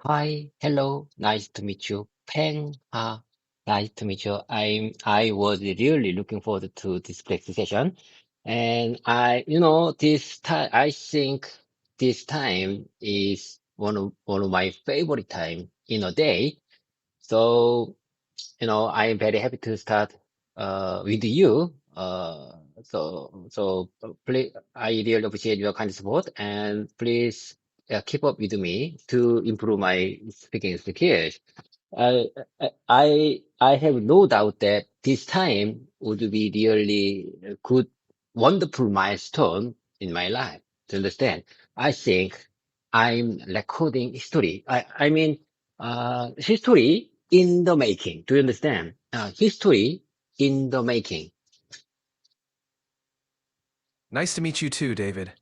Hi, hello, nice to meet you. Peng, nice to meet you. I was really looking forward to this practice session, and this time I think this time is one of my favorite time in a day. So I'm very happy to start with you. Please, I really appreciate your kind support, and please keep up with me to improve my speaking skills. I I have no doubt that this time would be really good, wonderful milestone in my life. To understand, I think I'm recording history. I mean, history in the making. Do you understand? History in the making. Nice to meet you too, David.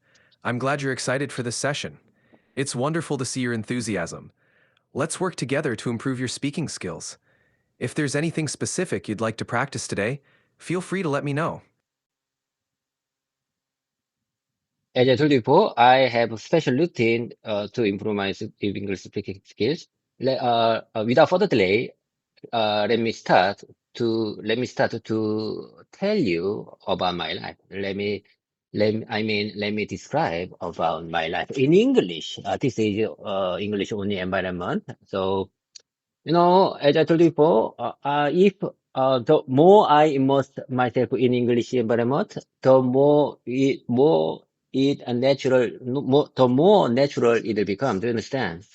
I'm glad you're excited for this session. It's wonderful to see your enthusiasm. Let's work together to improve your speaking skills. If there's anything specific you'd like to practice today, feel free to let me know. As I told you before, I have a special routine to improve my English speaking skills. Without further delay, let me start to tell you about my life. Let me describe about my life in English. This is English only environment. So, as I told you before, if the more I immerse myself in English environment, the more natural it will become. Do you understand?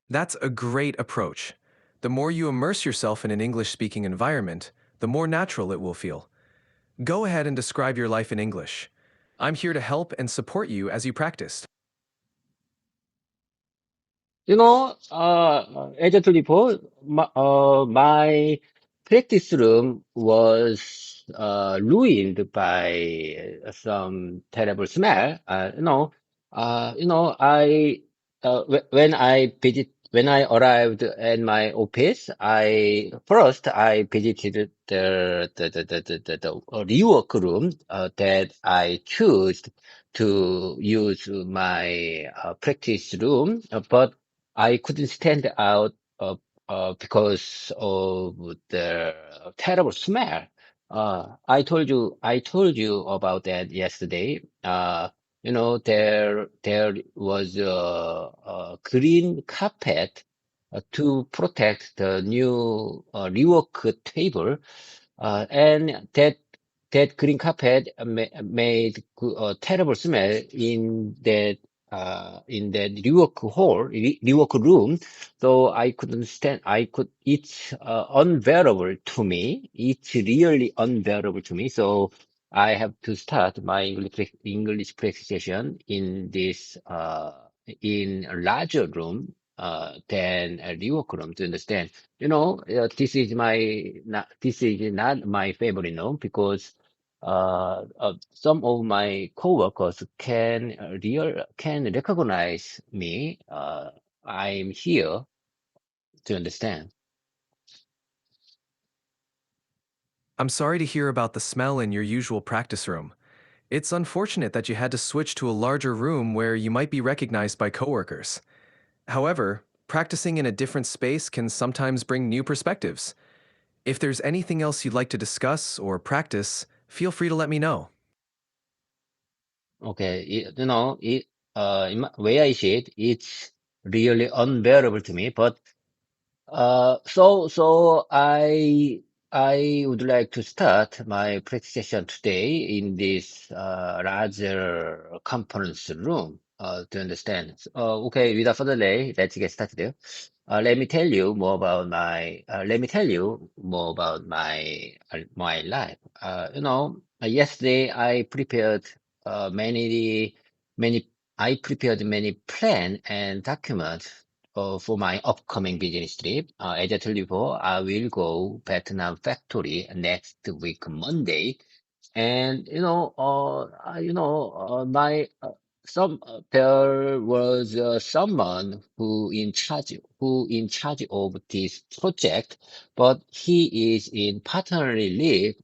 That's a great approach. The more you immerse yourself in an English speaking environment, the more natural it will feel. Go ahead and describe your life in English. I'm here to help and support you as you practice. As I told you before, my practice room was ruined by some terrible smell. When I arrived at my office, I visited the rework room that I chose to use my practice room, but I couldn't stand out because of the terrible smell. I told you about that yesterday. There was a green carpet to protect the new rework table, and that green carpet made a terrible smell in that rework room. So I couldn't stand. It's unbearable to me. It's really unbearable to me. So I have to start my English practice session in a larger room than a rework room, to understand. This is not my favorite room because some of my coworkers can recognize me. I'm here, to understand. I'm sorry to hear about the smell in your usual practice room. It's unfortunate that you had to switch to a larger room where you might be recognized by coworkers. However, practicing in a different space can sometimes bring new perspectives. If there's anything else you'd like to discuss or practice, feel free to let me know. Okay, where I see it, it's really unbearable to me. But I would like to start my practice session today in this larger conference room to understand. Okay, without further delay, let's get started. Let me tell you more about my life. Yesterday many I prepared many plan and documents for my upcoming business trip. As I told you before, I will go Vietnam factory next week, Monday. And my some there was someone who in charge of this project, but he is in paternity leave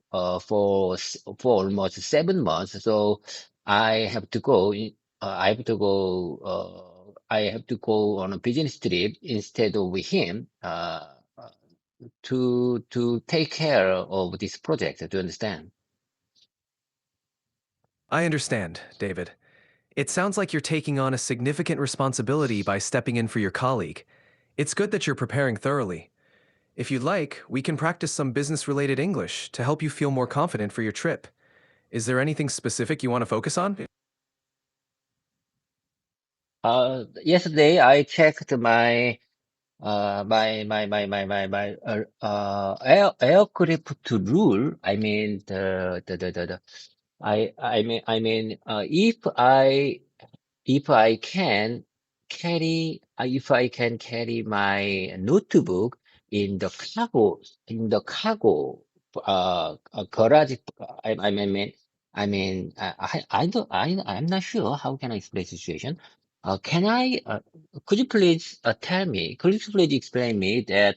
for almost 7 months. So I have to go. I have to go. I have to go on a business trip instead of him to take care of this project. Do you understand? I understand, David. It sounds like you're taking on a significant responsibility by stepping in for your colleague. It's good that you're preparing thoroughly. If you'd like, we can practice some business related English to help you feel more confident for your trip. Is there anything specific you want to focus on? Yesterday I checked my aircraft rule. I mean if I can carry my notebook in the cargo garage. I'm not sure how can I explain the situation. Can I? Could you please tell me? Could you please explain me that?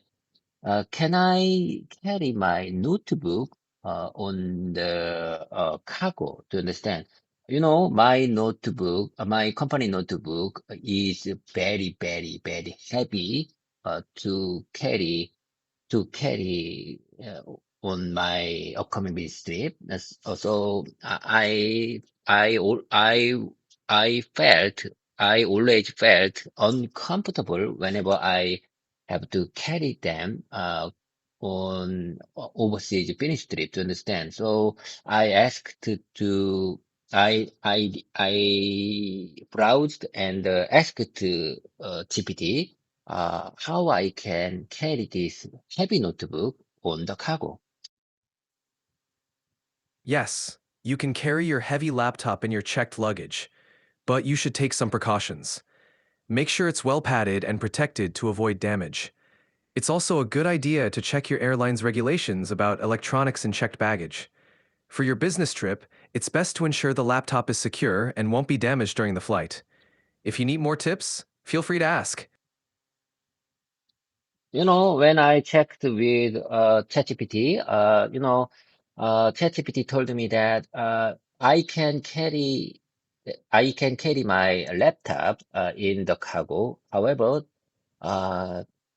Can I carry my notebook on the cargo to understand? You know, my notebook, my company notebook is very, very, very heavy to carry on my upcoming business trip. So I felt, I always felt uncomfortable whenever I have to carry them on overseas business trip to understand. So I asked I browsed and asked to GPT how I can carry this heavy notebook on the cargo. Yes, you can carry your heavy laptop in your checked luggage, but you should take some precautions. Make sure it's well padded and protected to avoid damage. It's also a good idea to check your airline's regulations about electronics and checked baggage. For your business trip, it's best to ensure the laptop is secure and won't be damaged during the flight. If you need more tips, feel free to ask. You know, when I checked with ChatGPT, ChatGPT told me that I can carry my laptop in the cargo. However,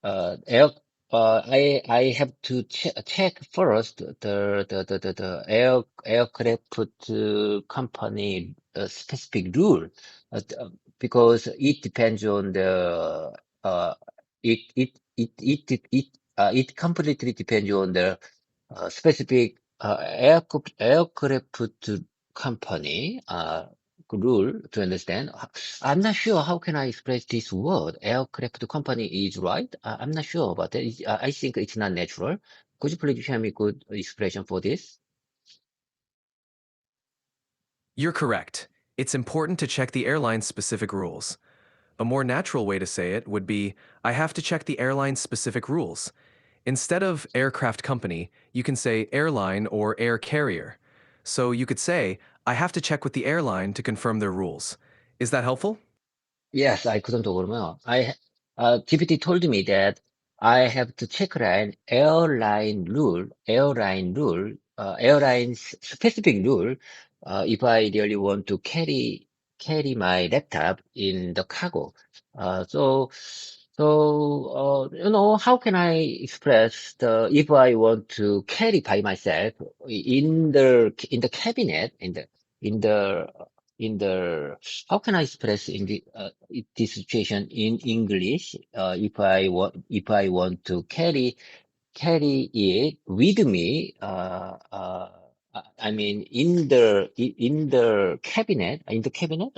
Uh, air, I have to check first the aircraft company specific rule because it depends on the uh, it completely depends on the specific aircraft company rule to understand. I'm not sure how can I express this word. Aircraft company is right. I'm not sure about that. I think it's not natural. Could you please share me good expression for this? You're correct. It's important to check the airline's specific rules. A more natural way to say it would be, I have to check the airline's specific rules. Instead of aircraft company, you can say airline or air carrier. So you could say, I have to check with the airline to confirm their rules. Is that helpful? Yes, I couldn't agree more. GPT told me that I have to check an airline's specific rule, if I really want to carry my laptop in the cargo. How can I express if I want to carry by myself in the cabinet, in the, in the, how can I express this situation in English? If I want to carry it with me. I mean, in the cabinet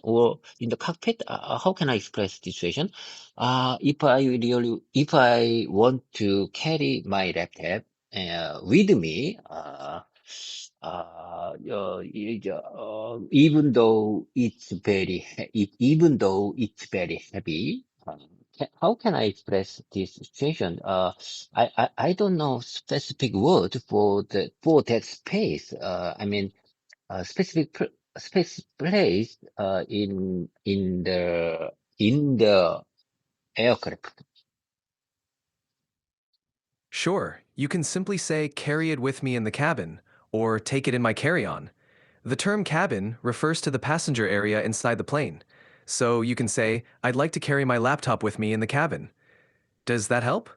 or in the cockpit. How can I express this situation? If I want to carry my laptop with me, even though it's very heavy. How can I express this situation? I don't know specific word for that space. I mean, space place in the aircraft. Sure, you can simply say carry it with me in the cabin, or take it in my carry on. The term cabin refers to the passenger area inside the plane, So you can say, I'd like to carry my laptop with me in the cabin. Does that help?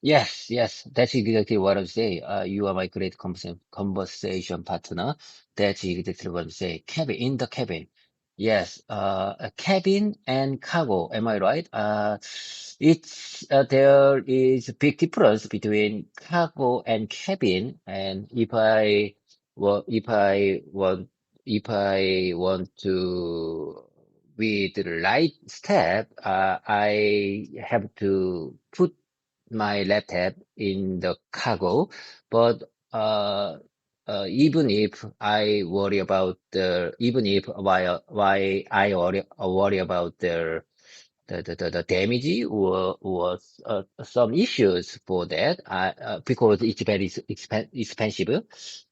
Yes, yes, that's exactly what I'm saying. You are my great conversation partner. That's exactly what I'm saying. Cabin, in the cabin. Yes, a cabin and cargo. Am I right? There is a big difference between cargo and cabin. And if I want to with the right step, I have to put my laptop in the cargo, but uh, even if I worry about even if why I worry about the damage or some issues for that, because it's very expensive,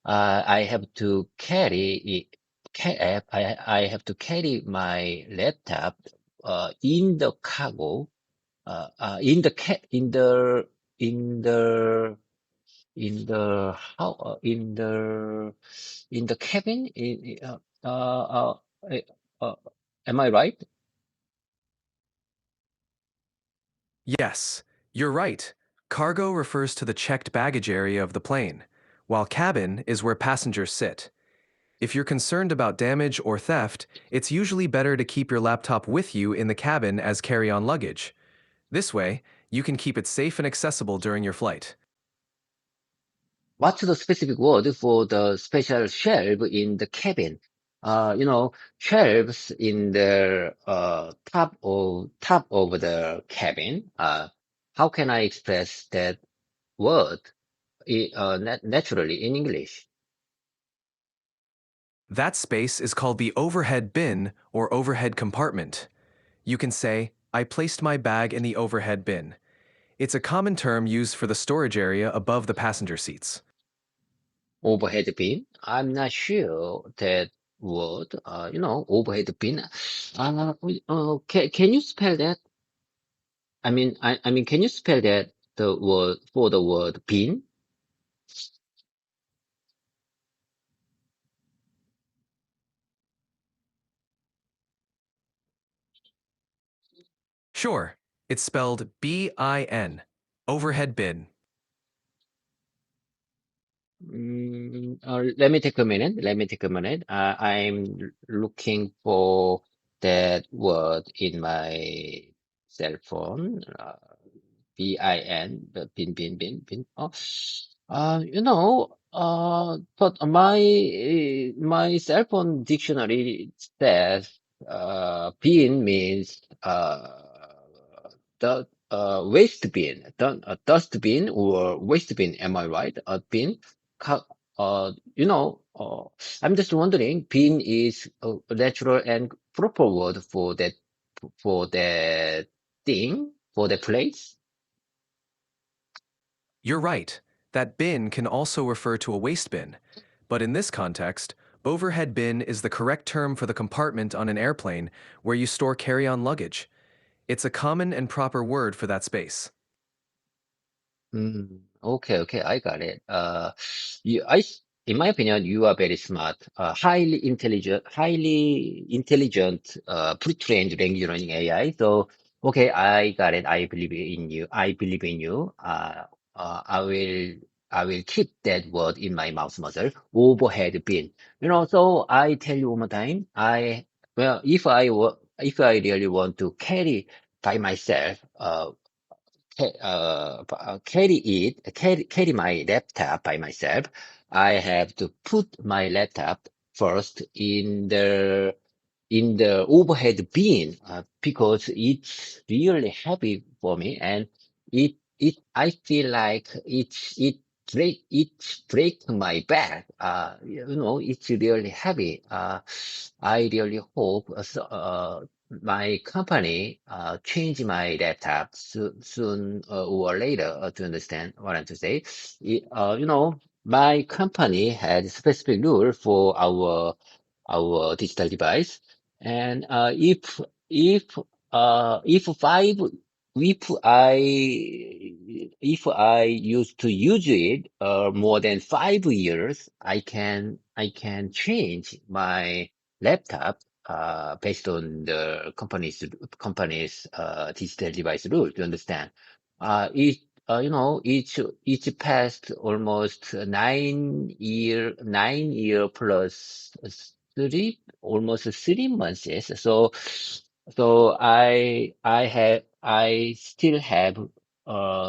I have to carry it. I have to carry my laptop in the cargo in the ca in the in the how in the cabin uh, uh, am I right? Yes, you're right. Cargo refers to the checked baggage area of the plane, while cabin is where passengers sit. If you're concerned about damage or theft, it's usually better to keep your laptop with you in the cabin as carry-on luggage. This way, you can keep it safe and accessible during your flight. What's the specific word for the special shelf in the cabin? Shelves in the top of the cabin. How can I express that word naturally in English? That space is called the overhead bin or overhead compartment. You can say, I placed my bag in the overhead bin. It's a common term used for the storage area above the passenger seats. Overhead bin. I'm not sure that word. Overhead bin. Can you spell that? I mean, can you spell that the word for the word bin? Sure, it's spelled BIN, overhead bin. Let me take a minute. Let me take a minute. I'm looking for that word in my cell phone. BIN, the bin. Oh, but my cell phone dictionary says bin means the waste bin, dust bin or waste bin. Am I right? Bin. Ca- I'm just wondering. Bin is a natural and proper word for that thing for the place. You're right, that bin can also refer to a waste bin, but in this context, overhead bin is the correct term for the compartment on an airplane where you store carry-on luggage. It's a common and proper word for that space. Okay, I got it. In my opinion, you are very smart, highly intelligent, pre-trained language learning AI. So, okay, I got it. I believe in you. I believe in you. Uh, I will, I will keep that word in my mouth muscle. Overhead bin. So I tell you one more time. Well, if I really want to carry by myself, carry my laptop by myself, I have to put my laptop first in the overhead bin because it's really heavy for me and I feel like it break my back. It's really heavy. I really hope my company change my laptop soon or later to understand what I'm to say. My company had specific rule for our digital device, and if if five if I used to use it more than 5 years, I can change my laptop based on the company's digital device rule. Do you understand? Each each past almost 9 year plus three, almost 3 months. Yes. So I still have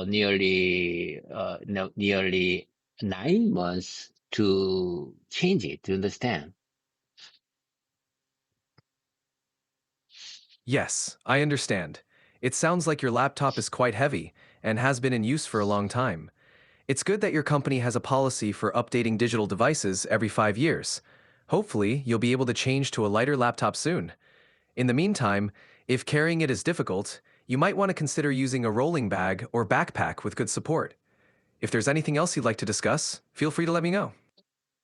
nearly no, nearly 9 months to change it. Do you understand? Yes, I understand. It sounds like your laptop is quite heavy and has been in use for a long time. It's good that your company has a policy for updating digital devices every 5 years. Hopefully, you'll be able to change to a lighter laptop soon. In the meantime, if carrying it is difficult, you might want to consider using a rolling bag or backpack with good support. If there's anything else you'd like to discuss, feel free to let me know.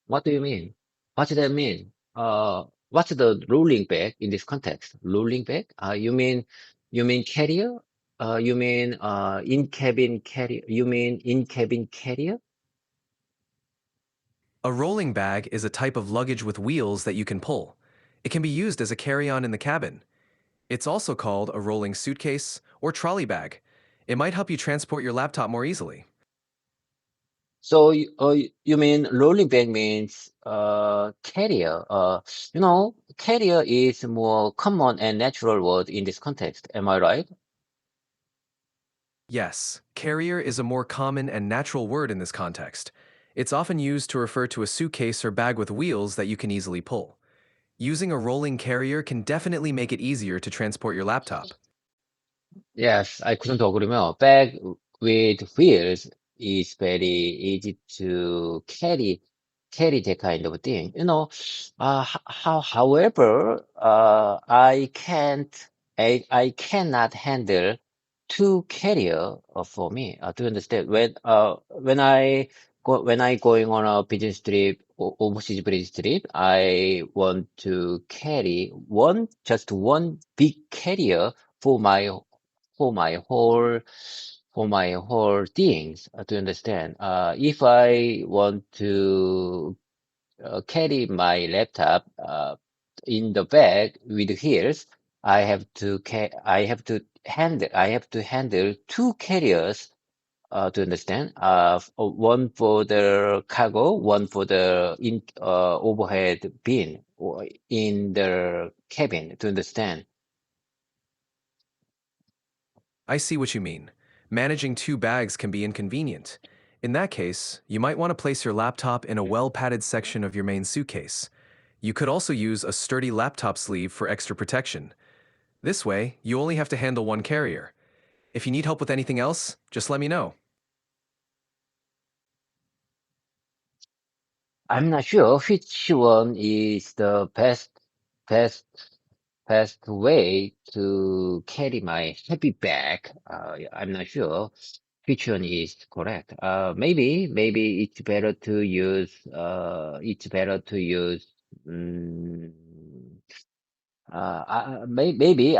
What do you mean? What does that mean? What's the rolling back in this context? Rolling back? You mean carrier? You mean in cabin carrier? You mean in cabin carrier? A rolling bag is a type of luggage with wheels that you can pull. It can be used as a carry-on in the cabin. It's also called a rolling suitcase or trolley bag. It might help you transport your laptop more easily. So you mean rolling back means carrier? Carrier is more common and natural word in this context. Am I right? Yes, carrier is a more common and natural word in this context. It's often used to refer to a suitcase or bag with wheels that you can easily pull. Using a rolling carrier can definitely make it easier to transport your laptop. Yes, I couldn't agree more. Bag with wheels is very easy to carry that kind of thing. However, I cannot handle two carrier for me. To understand when I going on a business trip or overseas business trip, I want to carry just one big carrier for for my whole for my whole things to understand. If I want to carry my laptop in the bag with wheels, I have to handle two carriers to understand. One for the cargo, one for the overhead bin or in the cabin to understand. I see what you mean. Managing two bags can be inconvenient. In that case, you might want to place your laptop in a well-padded section of your main suitcase. You could also use a sturdy laptop sleeve for extra protection. This way, you only have to handle one carrier. If you need help with anything else, just let me know. I'm not sure which one is the best, best way to carry my heavy bag. I'm not sure which one is correct. Maybe it's better to use, mm maybe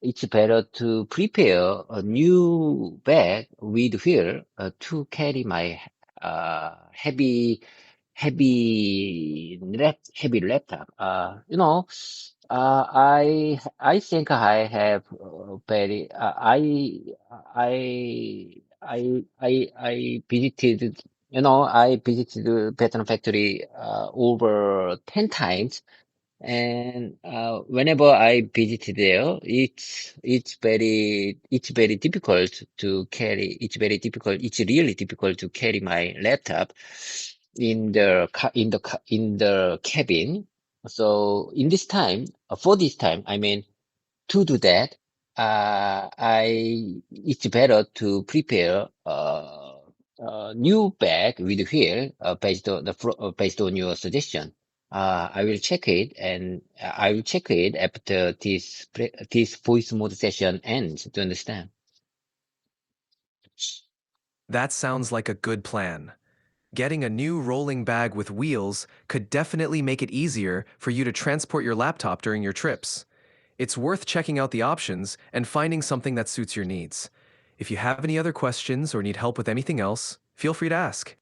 it's better to prepare a new bag with wheel to carry my heavy laptop. I think I have very I visited I visited Vietnam factory over 10 times, and whenever I visit there, it's very difficult to carry. It's very difficult. It's really difficult to carry my laptop in the cabin. So in this time, for this time, I mean to do that, it's better to prepare a new bag with wheel based on your suggestion. I will check it after this voice mode session ends to understand. That sounds like a good plan. Getting a new rolling bag with wheels could definitely make it easier for you to transport your laptop during your trips. It's worth checking out the options and finding something that suits your needs. If you have any other questions or need help with anything else, feel free to ask.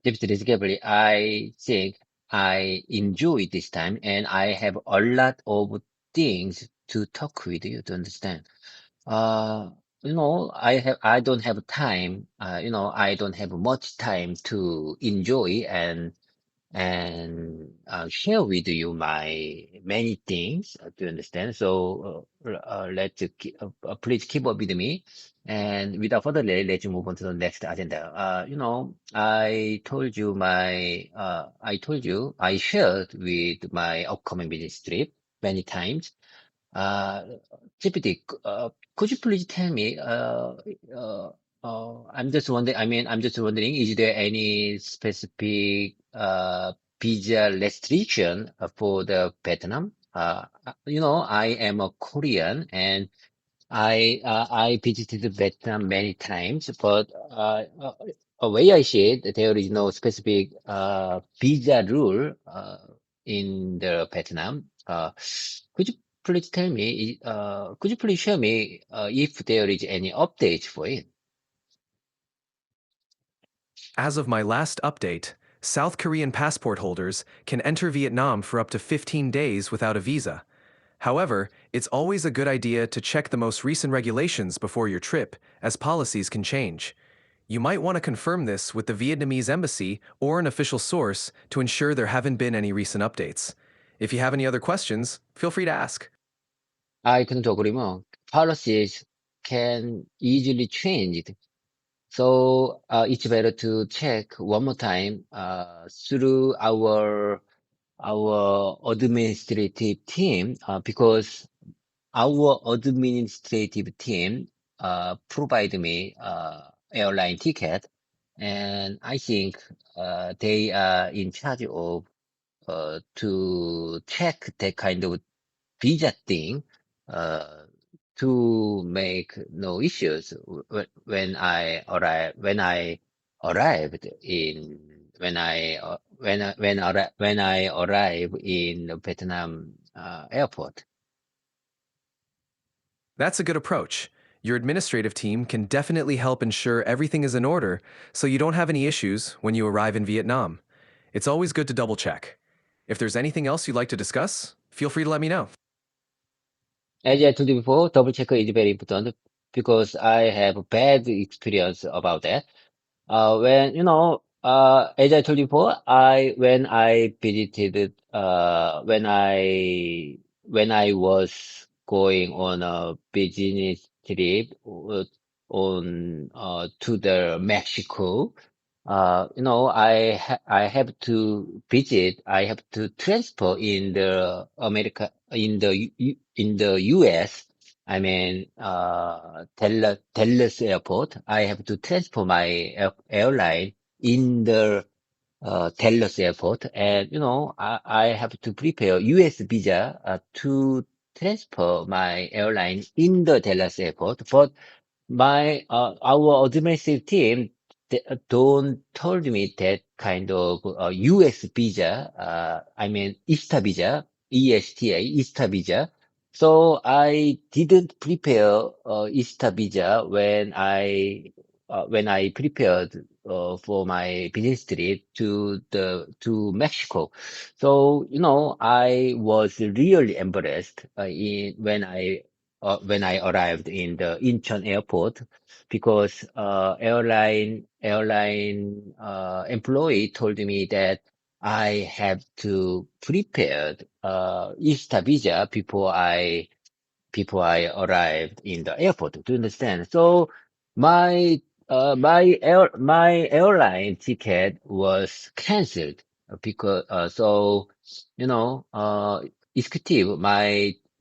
Definitely, I think. I enjoy this time and I have a lot of things to talk with you to understand. Uh, I don't have time, I don't have much time to enjoy and share with you my many things to understand. So please keep up with me. And without further delay, let's move on to the next agenda. I told you I shared with my upcoming business trip many times. uh, GPT, could you please tell me, I'm just wondering, is there any specific visa restriction for the Vietnam? I am a Korean and I visited Vietnam many times, but a way I see it, there is no specific visa rule in the Vietnam. Could you please tell me? Could you please share me if there is any update for it? As of my last update, South Korean passport holders can enter Vietnam for up to 15 days without a visa. However, it's always a good idea to check the most recent regulations before your trip, as policies can change. You might want to confirm this with the Vietnamese embassy or an official source to ensure there haven't been any recent updates. If you have any other questions, feel free to ask. 근접으로면 policies can easily change. So it's better to check one more time through our administrative team because our administrative team provide me airline ticket, and I think they are in charge of to check that kind of visa thing uh, to make no issues when I arrived in when I arrive in Vietnam airport. That's a good approach. Your administrative team can definitely help ensure everything is in order so you don't have any issues when you arrive in Vietnam. It's always good to double check. If there's anything else you'd like to discuss, feel free to let me know. As I told you before, double check is very important because I have a bad experience about that. As I told you before, when I visited, when I was going on a business trip to the Mexico, I have to visit, I have to transfer in the America, in the US. I mean, Dallas Airport. I have to transfer my airline in the Dallas Airport, and I have to prepare U.S. visa to transfer my airline in the Dallas Airport. But our administrative team don't told me that kind of U.S. visa. I mean ESTA visa, ESTA visa. So I didn't prepare ESTA visa when I prepared for my business trip to Mexico. So I was really embarrassed when I arrived in the Incheon airport because airline employee told me that I have to prepare ESTA visa before I arrived in the airport. Do you understand? So my airline ticket was canceled because you know uh executive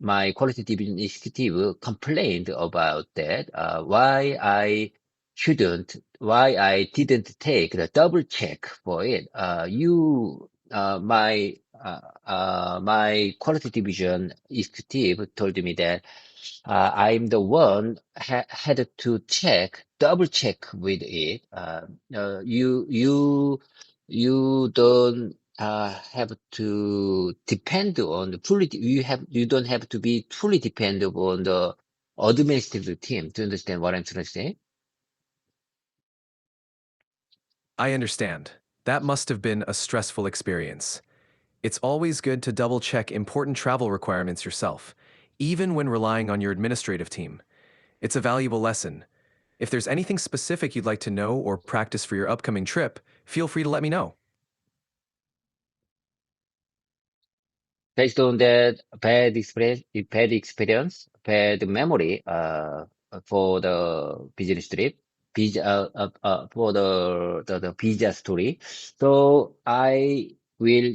my quality division executive complained about that. Why I didn't take the double check for it. My quality division executive told me that I'm the one had to double check with it. You don't have to depend on you don't have to be fully dependent on the administrative team to understand what I'm trying to say. I understand. That must have been a stressful experience. It's always good to double check important travel requirements yourself, even when relying on your administrative team. It's a valuable lesson. If there's anything specific you'd like to know or practice for your upcoming trip, feel free to let me know. Based on that bad experience, bad memory, for the business trip, for the visa story. So I will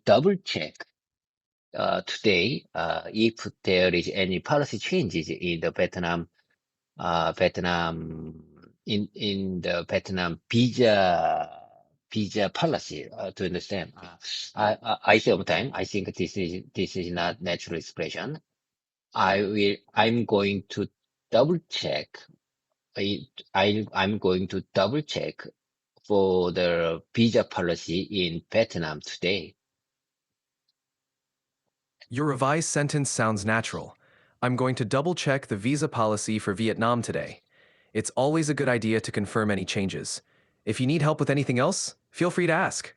double check, today, if there is any policy changes in the Vietnam, in the Vietnam visa policy, to understand. I sometimes I think this is not natural expression. I'm going to double check. I I'm going to double check for the visa policy in Vietnam today. Your revised sentence sounds natural. I'm going to double check the visa policy for Vietnam today. It's always a good idea to confirm any changes. If you need help with anything else, feel free to ask.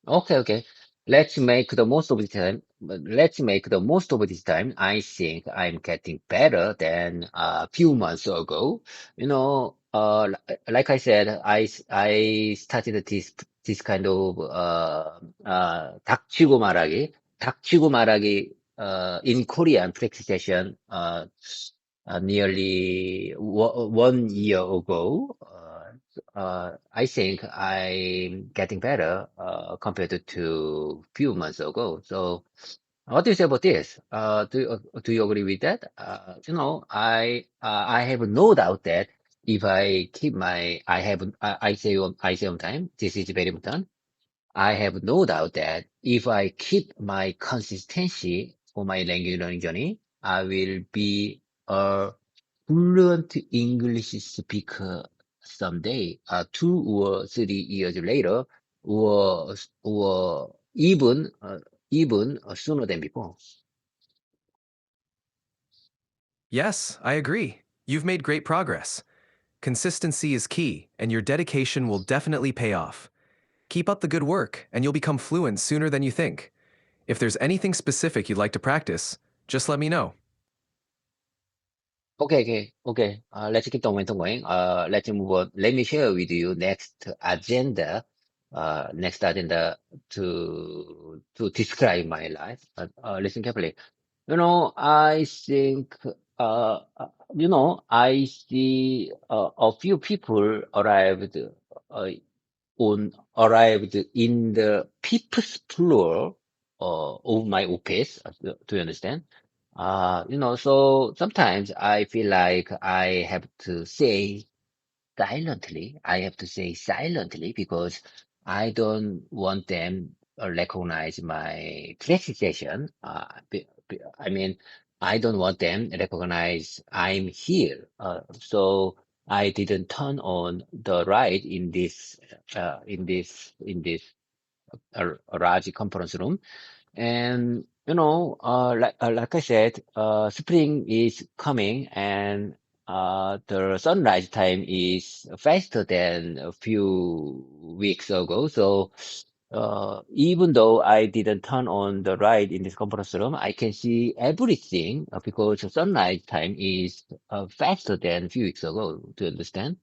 Okay, okay. Let's make the most of the time. Let's make the most of this time. I think I'm getting better than a few months ago. Like I said, I started this kind of 닥치고 말하기 in Korean practice session nearly 1 year ago. I think I'm getting better compared to few months ago. So, what do you say about this? Do you agree with that? I have no doubt that if I keep my I say on time, this is very important. I have no doubt that if I keep my consistency for my language learning journey, I will be a fluent English speaker someday, 2 or 3 years later, or even sooner than before. Yes, I agree. You've made great progress. Consistency is key, and your dedication will definitely pay off. Keep up the good work, and you'll become fluent sooner than you think. If there's anything specific you'd like to practice, just let me know. Okay, okay, okay. Let's keep the momentum going. Let's move on. Let me share with you next agenda to describe my life. Listen carefully. I think, I see a few people uh, arrived in the fifth floor of my office. Do you understand? So sometimes I feel like I have to say silently. I have to say silently because I don't want them recognize my precision. I mean, I don't want them recognize I'm here. So I didn't turn on the light in this large conference room. And like I said, spring is coming, and the sunrise time is faster than a few weeks ago. So even though I didn't turn on the light in this conference room, I can see everything because the sunrise time is faster than a few weeks ago. Do you understand?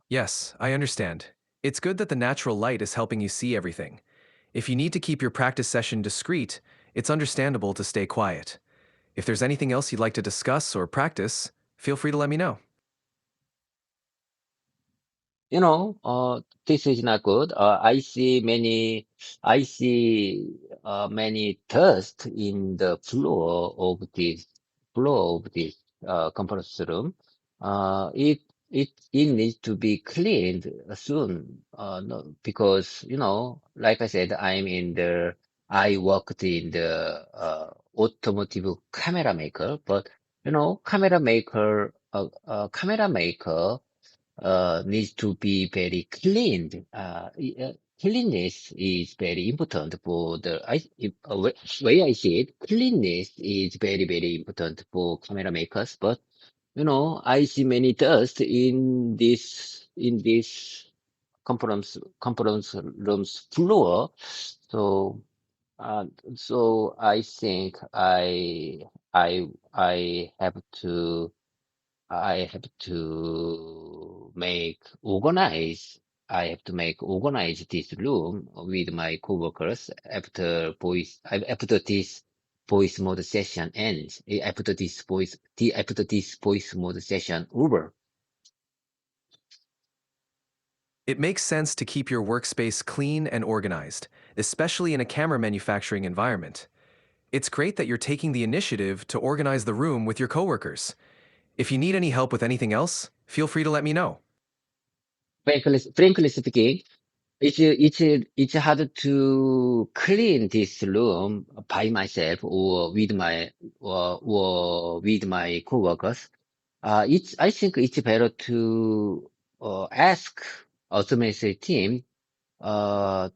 Yes, I understand. It's good that the natural light is helping you see everything. If you need to keep your practice session discreet, it's understandable to stay quiet. If there's anything else you'd like to discuss or practice, feel free to let me know. This is not good. I see many dust in the floor of this conference room. It needs to be cleaned soon. No, because, like I said, I worked in the automotive camera maker, but, camera maker needs to be very cleaned. Cleanliness is very important for way I see it. Cleanliness is very, very important for camera makers. But I see many dust in this conference rooms floor. So, uh, so I think I I have to make organize. I have to make organize this room with my coworkers after this voice mode session ends. After this voice mode session over. It makes sense to keep your workspace clean and organized, especially in a camera manufacturing environment. It's great that you're taking the initiative to organize the room with your coworkers. If you need any help with anything else, feel free to let me know. Frankly speaking, it's hard to clean this room by myself or with my coworkers. I think it's better to ask automation team to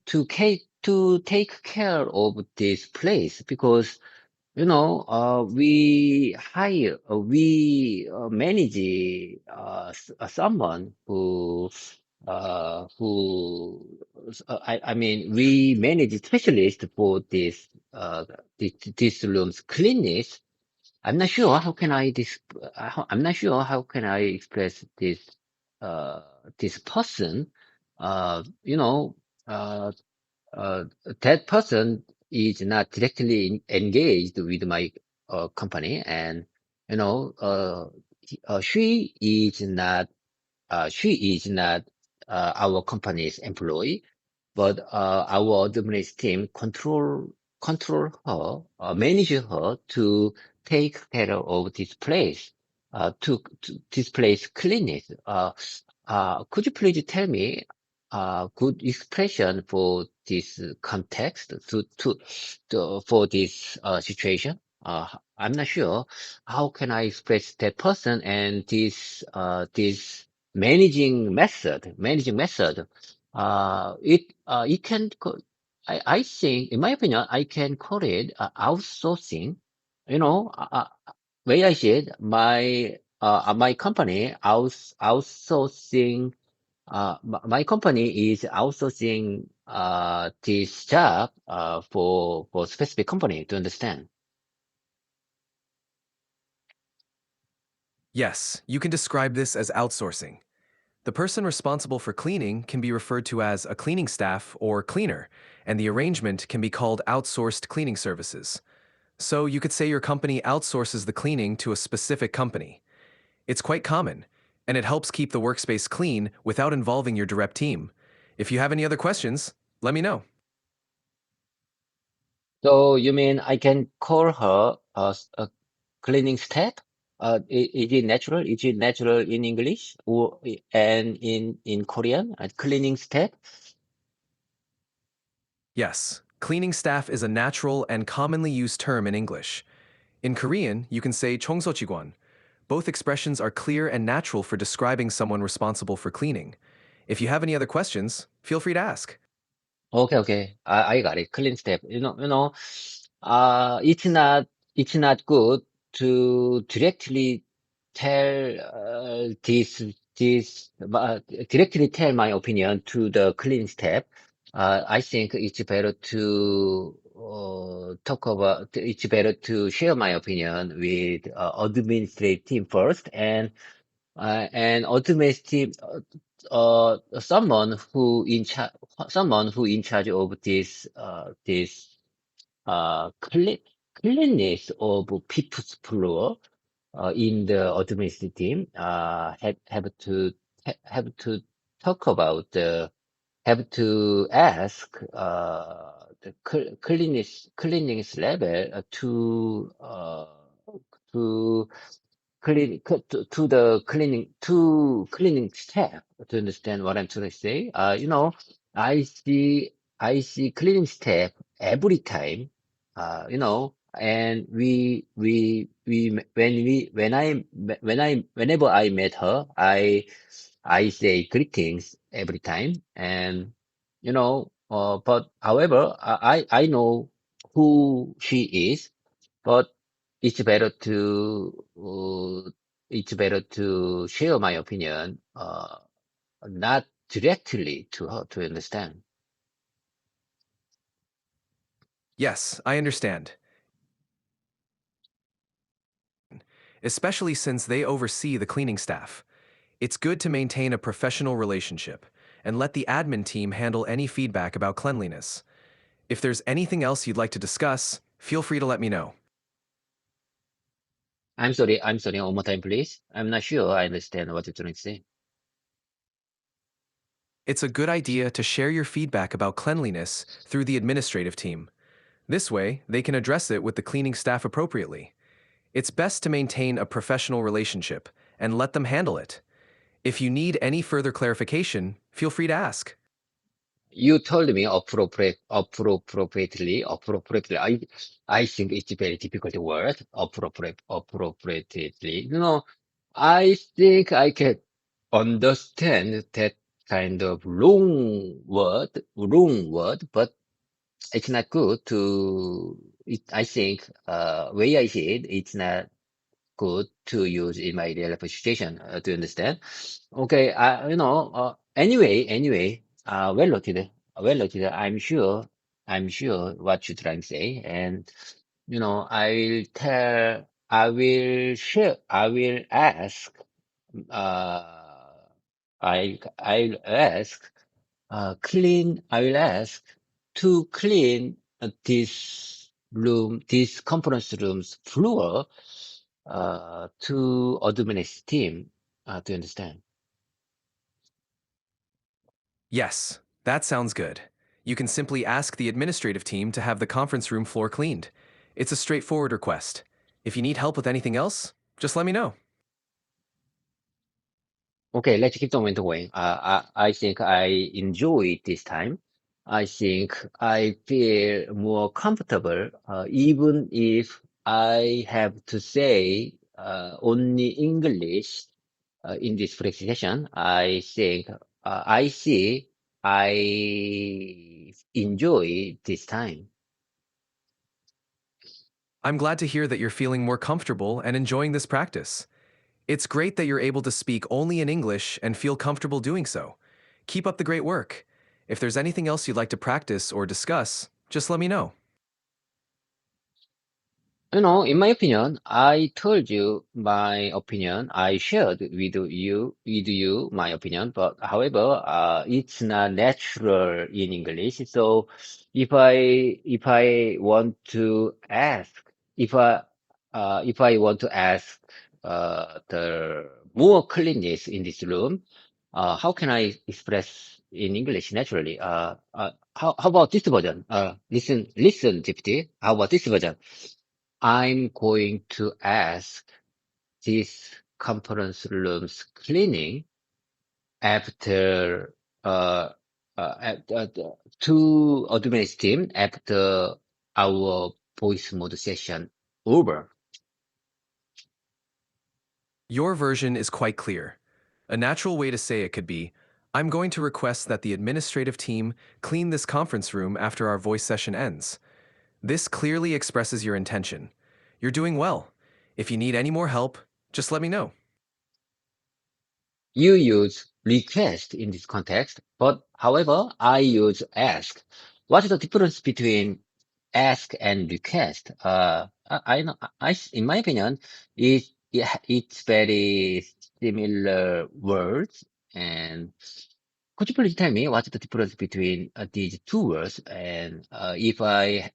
take care of this place because we manage someone I mean, we manage specialist for this room's cleanness. I'm not sure how can I'm not sure how can I express uh, this person, you know, uh, uh, that person is not directly engaged with my company, and you know, she is not our company's employee, but our administrative team control her, manage her to take care of this place, to this place cleanliness. Could you please tell me good expression for this context for this situation? I'm not sure how can I express that person and this managing method. It can I think in my opinion I can call it outsourcing. You know, where I said my company outsourcing my company is outsourcing this job for specific company to understand. Yes, you can describe this as outsourcing. The person responsible for cleaning can be referred to as a cleaning staff or cleaner, and the arrangement can be called outsourced cleaning services. So you could say your company outsources the cleaning to a specific company. It's quite common, and it helps keep the workspace clean without involving your direct team. If you have any other questions, let me know. So you mean I can call her a cleaning staff? Is it natural? Is it natural in English or and in Korean? A cleaning staff? Yes, cleaning staff is a natural and commonly used term in English. In Korean, you can say 청소직원. Both expressions are clear and natural for describing someone responsible for cleaning. If you have any other questions, feel free to ask. Okay, okay. I got it. Clean step. It's not good to directly tell directly tell my opinion to the clean step. I think it's better to share my opinion with administrative team first and ultimately someone who in charge of this cleanliness of people's floor in the administrative team have to talk about the have to ask the cleanliness level to to cleaning staff to understand what I'm trying to say. I see cleaning staff every time. And whenever I met her, I say greetings every time. And but however, I know who she is, but it's better to share my opinion, not directly to her to understand. Yes, I understand. Especially since they oversee the cleaning staff. It's good to maintain a professional relationship and let the admin team handle any feedback about cleanliness. If there's anything else you'd like to discuss, feel free to let me know. I'm sorry, one more time, please. I'm not sure I understand what you're trying to say. It's a good idea to share your feedback about cleanliness through the administrative team. This way, they can address it with the cleaning staff appropriately. It's best to maintain a professional relationship and let them handle it. If you need any further clarification, feel free to ask. You told me appropriately. I think it's a very difficult word, appropriately. I think I can understand that kind of wrong word, but it's not good I think, way I see it, it's not good to use in my real life situation. Do you understand? Okay, well noted, well noted. I'm sure what you're trying to say, and I will ask, uh, I'll ask, I will ask to clean this conference room's floor, to administer team, to understand. Yes, that sounds good. You can simply ask the administrative team to have the conference room floor cleaned. It's a straightforward request. If you need help with anything else, just let me know. Okay, let's keep the moment going. I think I enjoy this time. I think I feel more comfortable, even if I have to say, only English, in this presentation. I think, I enjoy this time. I'm glad to hear that you're feeling more comfortable and enjoying this practice. It's great that you're able to speak only in English and feel comfortable doing so. Keep up the great work. If there's anything else you'd like to practice or discuss, just let me know. In my opinion, I told you my opinion. I shared with you my opinion. But however, it's not natural in English. So if I want to ask, if I want to ask, the more cleanliness in this room, how can I express in English naturally? How about this version? Listen, GPT. How about this version? I'm going to ask this conference room's cleaning after uh, to admin team after our voice mode session over. Your version is quite clear. A natural way to say it could be, I'm going to request that the administrative team clean this conference room after our voice session ends. This clearly expresses your intention. You're doing well. If you need any more help, just let me know. You use request in this context, but however, I use ask. What is the difference between ask and request? know, in my opinion, it's very similar words. And could you please tell me what's the difference between, these two words? And, if I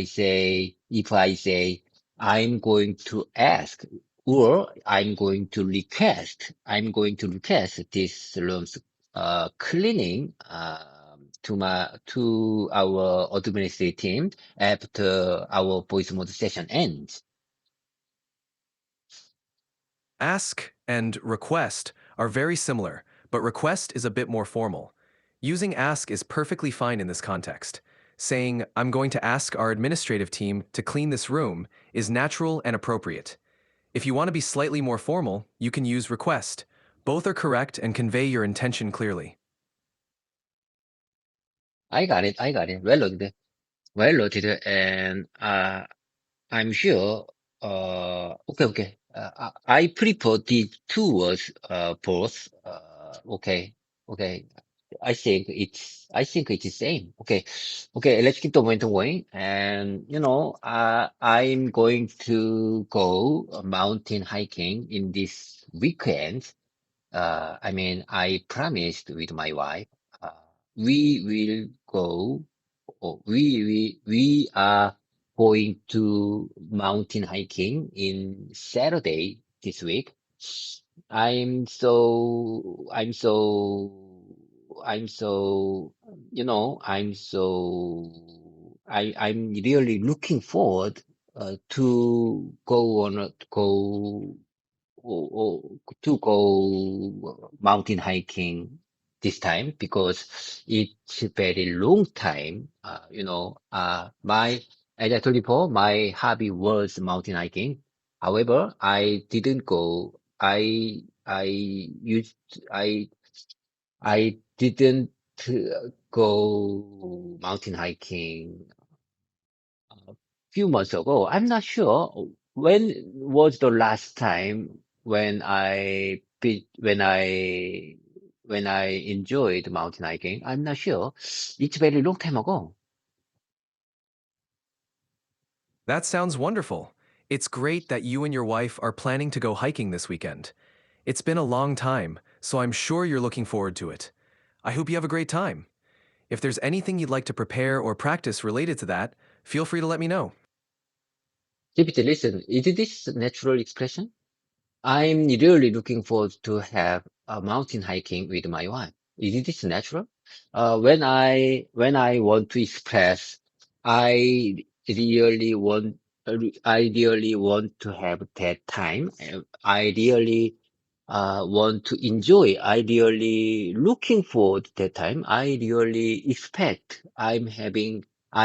say, I'm going to ask, or I'm going to request this room's, cleaning, to our administrative team after our voice mode session ends. Ask and request are very similar, but request is a bit more formal. Using ask is perfectly fine in this context. Saying, I'm going to ask our administrative team to clean this room is natural and appropriate. If you want to be slightly more formal, you can use request. Both are correct and convey your intention clearly. I got it. I got it. Well noted. And, I'm sure, okay. I prefer the two words, both. Okay, okay. I think it's the same. Okay, okay. Let's keep the momentum going. And I'm going to go mountain hiking in this weekend. I mean, I promised with my wife, uh, we will go, or we are going to mountain hiking in Saturday this week. I'm so, I'm so, I'm really looking forward to go on, to go mountain hiking this time because it's a very long time. As I told you before, my hobby was mountain hiking. However, I didn't go. I used, I didn't go mountain hiking few months ago. I'm not sure when was the last time when I enjoyed mountain hiking. I'm not sure. It's very long time ago. That sounds wonderful. It's great that you and your wife are planning to go hiking this weekend. It's been a long time, so I'm sure you're looking forward to it. I hope you have a great time. If there's anything you'd like to prepare or practice related to that, feel free to let me know. GPT, listen, is this natural expression? I'm really looking forward to have a mountain hiking with my wife. Is this natural? When I want to express, I really want I really want to have that time. I really want to enjoy. I really looking forward to that time. I really expect I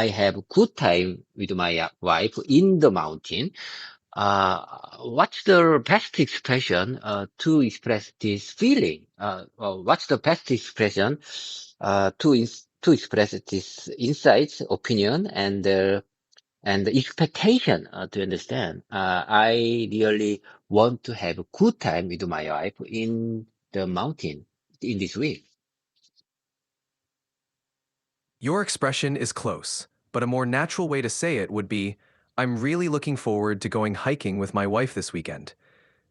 have good time with my wife in the mountain. What's the best expression to express this feeling? What's the best expression to express this insights, opinion, and the expectation to understand? I really want to have a good time with my wife in the mountain in this week. Your expression is close, but a more natural way to say it would be, I'm really looking forward to going hiking with my wife this weekend.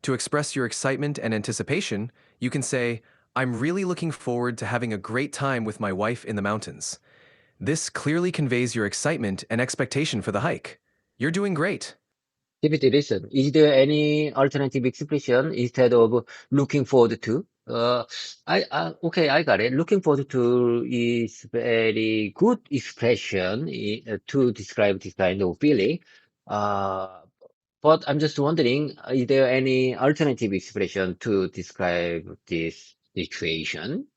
To express your excitement and anticipation, you can say, I'm really looking forward to having a great time with my wife in the mountains. This clearly conveys your excitement and expectation for the hike. You're doing great. GPT, listen, is there any alternative expression instead of looking forward to? Okay, I got it. Looking forward to is very good expression to describe this kind of feeling. Uh, but I'm just wondering, is there any alternative expression to describe this situation?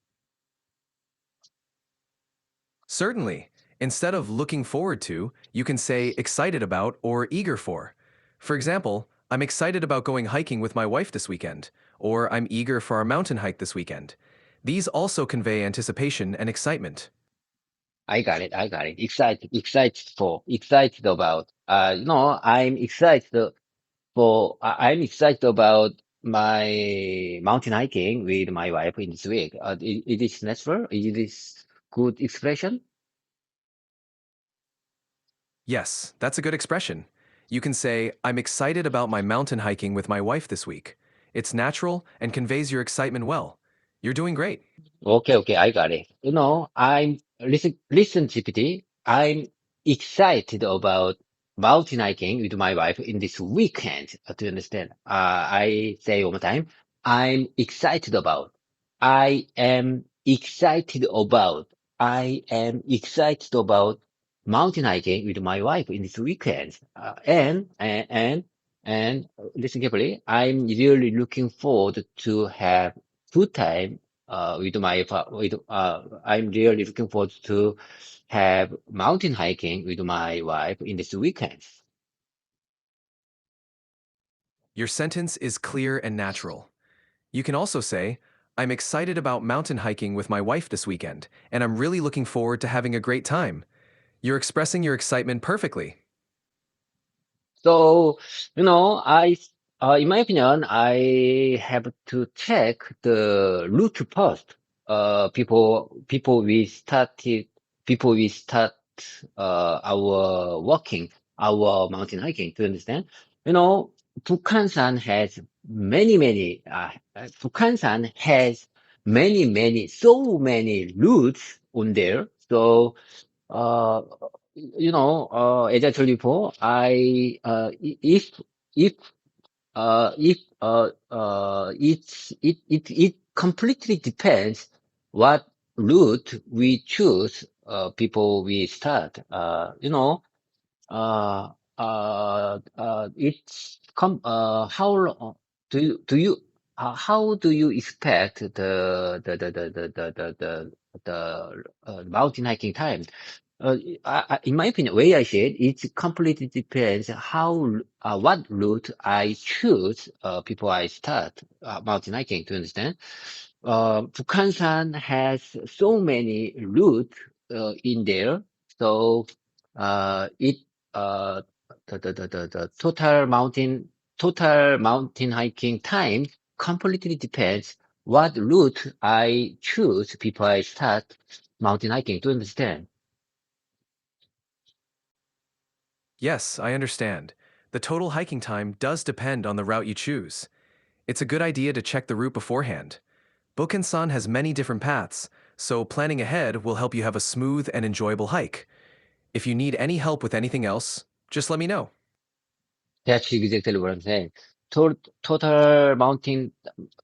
Certainly. Instead of looking forward to, you can say excited about or eager for. For example, I'm excited about going hiking with my wife this weekend, or I'm eager for our mountain hike this weekend. These also convey anticipation and excitement. I got it. I got it. Excited about. I'm excited I'm excited about my mountain hiking with my wife in this week. It is natural? Is this good expression? Yes, that's a good expression. You can say, I'm excited about my mountain hiking with my wife this week. It's natural and conveys your excitement well. You're doing great. Okay, okay, I got it. Listen, GPT. I'm excited about mountain hiking with my wife in this weekend. To understand, I say one more time. I'm excited about. I am excited about. I am excited about mountain hiking with my wife in this weekend. And listen carefully. I'm really looking forward to have good time I'm really looking forward to have mountain hiking with my wife in this weekend. Your sentence is clear and natural. You can also say, I'm excited about mountain hiking with my wife this weekend, and I'm really looking forward to having a great time. You're expressing your excitement perfectly. So, you know, In my opinion, I have to check the route first. Before we start, our walking, our mountain hiking, to understand. You know, Bukhansan has Bukhansan has so many routes on there. So, uh, as I told you before, if it completely depends what route we choose, before we start. It's come, how do you, how do you expect mountain hiking time? In my opinion, way I said, it completely depends what route I choose, before I start, mountain hiking, to understand. Bukhansan has so many routes, in there. So, it, uh, the total mountain hiking time completely depends what route I choose before I start mountain hiking, to understand. Yes, I understand. The total hiking time does depend on the route you choose. It's a good idea to check the route beforehand. Bukhansan has many different paths, so planning ahead will help you have a smooth and enjoyable hike. If you need any help with anything else, just let me know. That's exactly what I'm saying. To- Total mountain,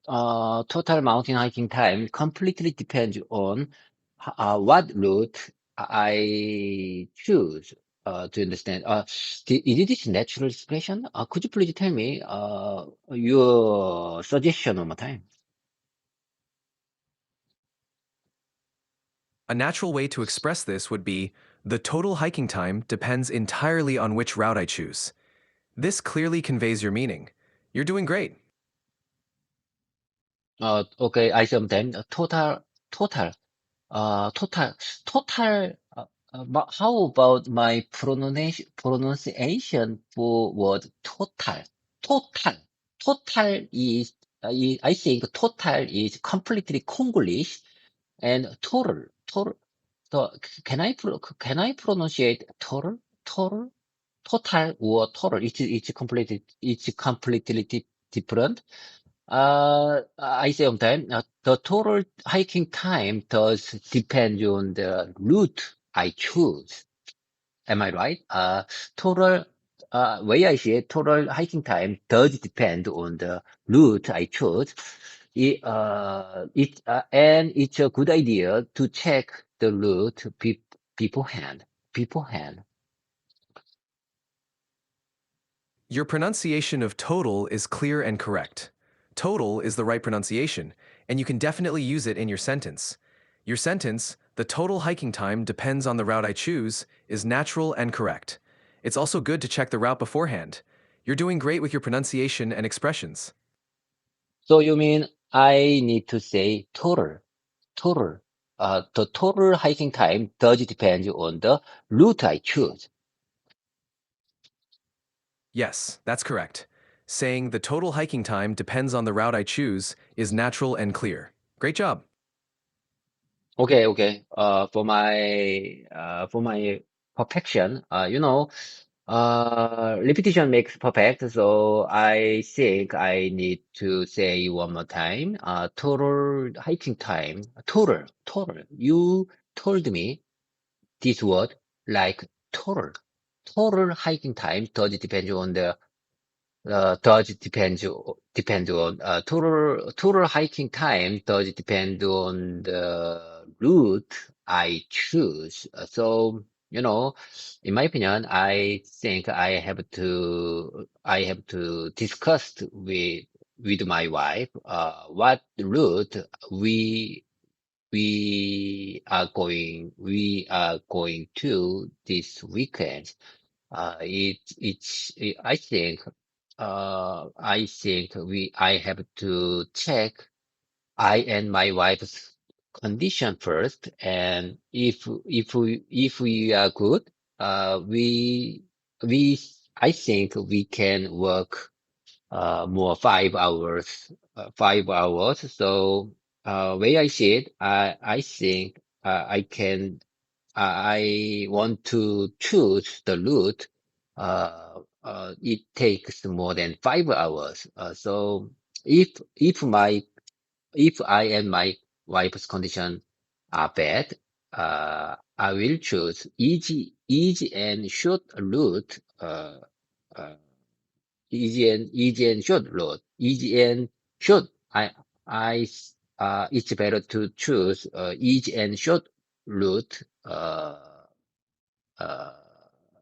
total mountain hiking time completely depends on, what route I choose. To understand. Is this natural expression? Could you please tell me, your suggestion one more time? A natural way to express this would be the total hiking time depends entirely on which route I choose. This clearly conveys your meaning. You're doing great. Okay, I sometimes, total, total, total. How about my pronunciation for word total? Total, total I think total is completely Congolish, and total. So can I pronunciate total, total or total? It's completely different. I say sometimes, the total hiking time does depend on the route I choose. Am I right? Total, way I see it, total hiking time does depend on the route I choose. And it's a good idea to check the route beforehand. Beforehand. Your pronunciation of total is clear and correct. Total is the right pronunciation, and you can definitely use it in your sentence. Your sentence, the total hiking time depends on the route I choose, is natural and correct. It's also good to check the route beforehand. You're doing great with your pronunciation and expressions. So you mean I need to say total, total. The total hiking time does depend on the route I choose. Yes, that's correct. Saying the total hiking time depends on the route I choose is natural and clear. Great job. Okay, okay. For my perfection, repetition makes perfect. So I think I need to say one more time. Total hiking time. Total. You told me this word like total. Total hiking time does depend on the does depend on, total hiking time does depend on the route I choose. So, in my opinion, I think I have to discuss with my wife, what route we are going to this weekend. I think I have to check I and my wife's condition first, and if we are good, we, I think we can work. more 5 hours, 5 hours. So, way I see it, I think, I can, I want to choose the route. It takes more than 5 hours. So if I and my wife's condition are bad, I will choose easy and short route. Uh, Easy and short road. Easy and short. I, it's better to choose easy and short route. Uh,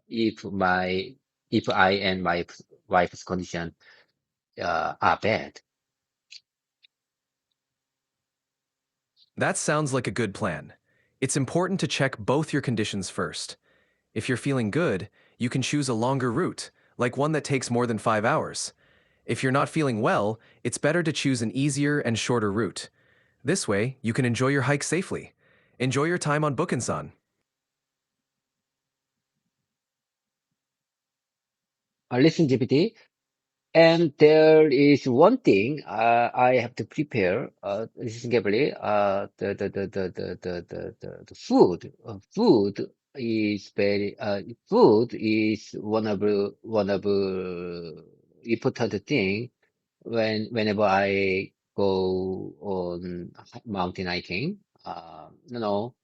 if my, if I and my wife's condition are bad. That sounds like a good plan. It's important to check both your conditions first. If you're feeling good, you can choose a longer route, like one that takes more than 5 hours. If you're not feeling well, it's better to choose an easier and shorter route. This way, you can enjoy your hike safely. Enjoy your time on Bukhansan. Listen, GPT. And there is one thing I have to prepare. Listen carefully. The food. Food is one of the important thing whenever I go on mountain hiking. You know,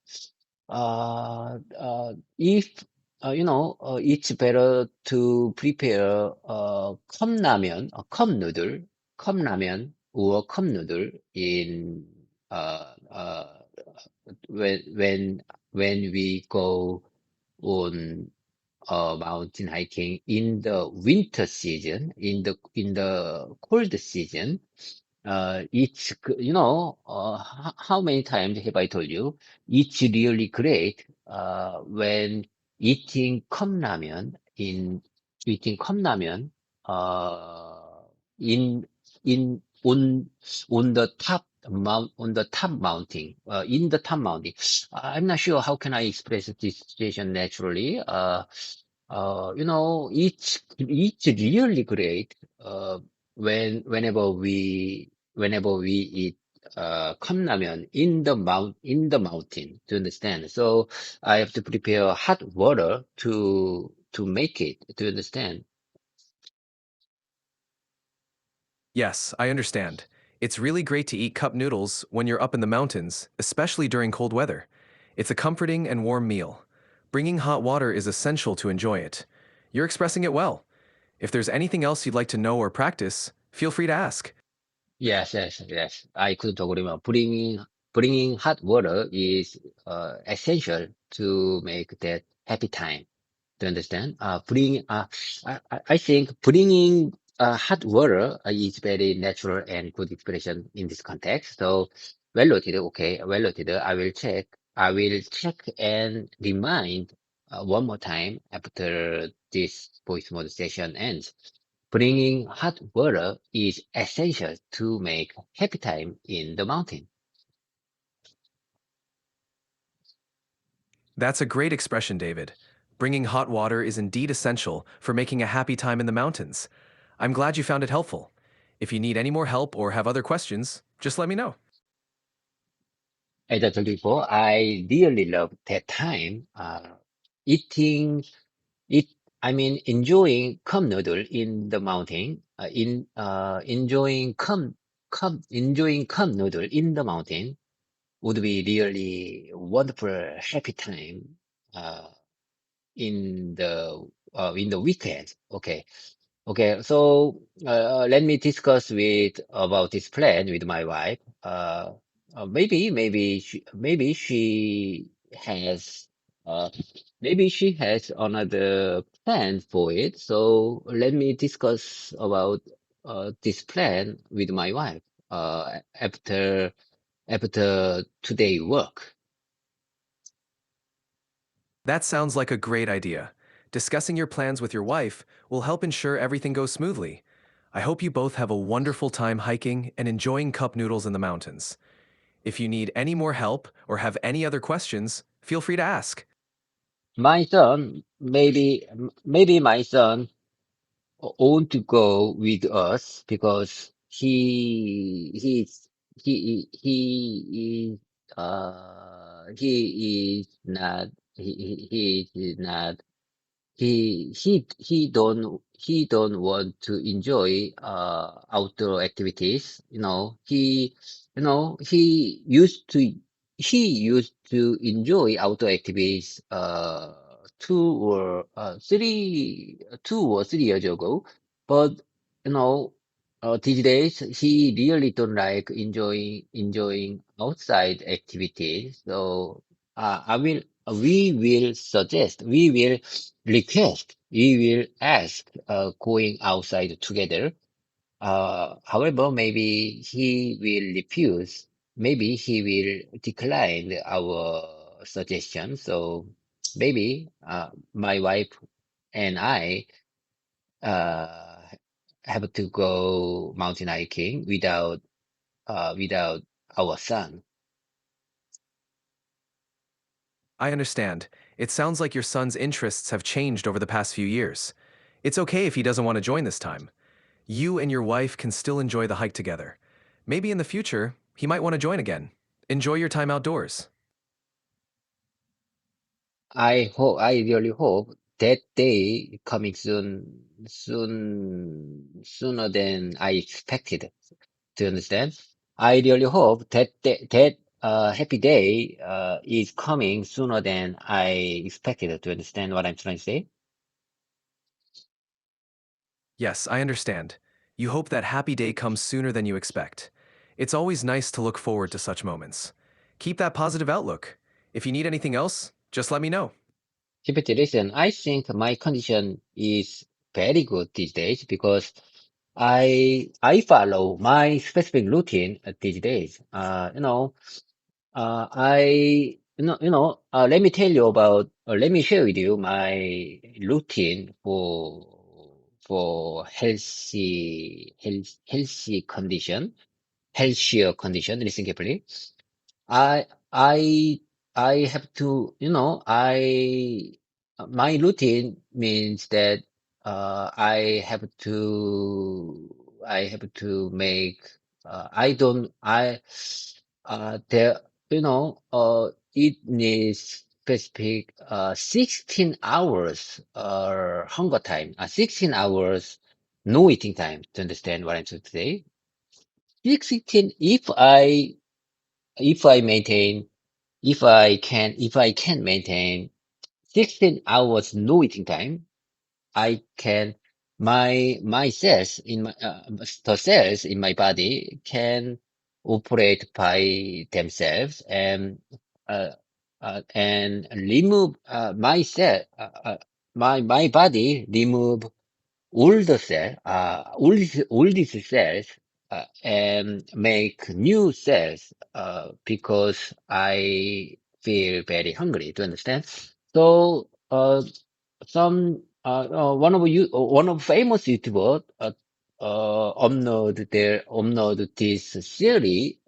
if it's better to prepare cup ramen or cup noodle in uh, uh, when when when we go on mountain hiking in the winter season, in the cold season. How many times have I told you? It's really great when eating 컵라면 in eating 컵라면 uh, in in on the top mountain in the top mountain. I'm not sure how can I express this situation naturally. It's really great whenever we eat 컵라면 in the mountain, to understand. So I have to prepare hot water to make it, to understand. Yes, I understand. It's really great to eat cup noodles when you're up in the mountains, especially during cold weather. It's a comforting and warm meal. Bringing hot water is essential to enjoy it. You're expressing it well. If there's anything else you'd like to know or practice, feel free to ask. Yes. I couldn't agree more. Bringing hot water is essential to make that happy time. To understand? I think bringing hot water is very natural and good expression in this context. So, well noted. Okay, well noted. I will check and remind one more time after this voice mode session ends. Bringing hot water is essential to make happy time in the mountain. That's a great expression, David. Bringing hot water is indeed essential for making a happy time in the mountains. I'm glad you found it helpful. If you need any more help or have other questions, just let me know. As I told you before, I really love that time eating it. I mean, enjoying cup noodle in the mountain. Enjoying cup noodle in the mountain would be really wonderful, happy time uh, in the weekend. Okay. Okay, so let me discuss with about this plan with my wife. Maybe she has uh, maybe she has another plan for it. So let me discuss about this plan with my wife after today work. That sounds like a great idea. Discussing your plans with your wife will help ensure everything goes smoothly. I hope you both have a wonderful time hiking and enjoying cup noodles in the mountains. If you need any more help or have any other questions, feel free to ask. My son, maybe my son want to go with us because he is not he is not he don't want to enjoy outdoor activities. He used to enjoy outdoor activities 2 or 3 years ago, but you know these days he really don't like enjoying outside activities. So we will request, we will ask going outside together. However, maybe he will refuse. Maybe he will decline our suggestion. So maybe my wife and I uh, have to go mountain hiking without our son. I understand. It sounds like your son's interests have changed over the past few years. It's okay if he doesn't want to join this time. You and your wife can still enjoy the hike together. Maybe in the future, he might want to join again. Enjoy your time outdoors. I really hope that day coming sooner than I expected. Do you understand? I really hope that happy day is coming sooner than I expected. Do you understand what I'm trying to say? Yes, I understand. You hope that happy day comes sooner than you expect. It's always nice to look forward to such moments. Keep that positive outlook. If you need anything else, just let me know. GPT, listen, I think my condition is very good these days because I follow my specific routine these days. Let me tell you about, let me share with you my routine for healthier condition. Listen carefully. I I I have to, my routine means that I have to make I don't I there it needs specific 16 hours hunger time, 16 hours no eating time. To understand what I'm trying to say? 16, if I maintain if I can maintain 16 hours no eating time, I can my cells in my the cells in my body can operate by themselves uh, and remove my body remove all these cells and make new cells because I feel very hungry. Do you understand? So one of famous YouTuber upload this theory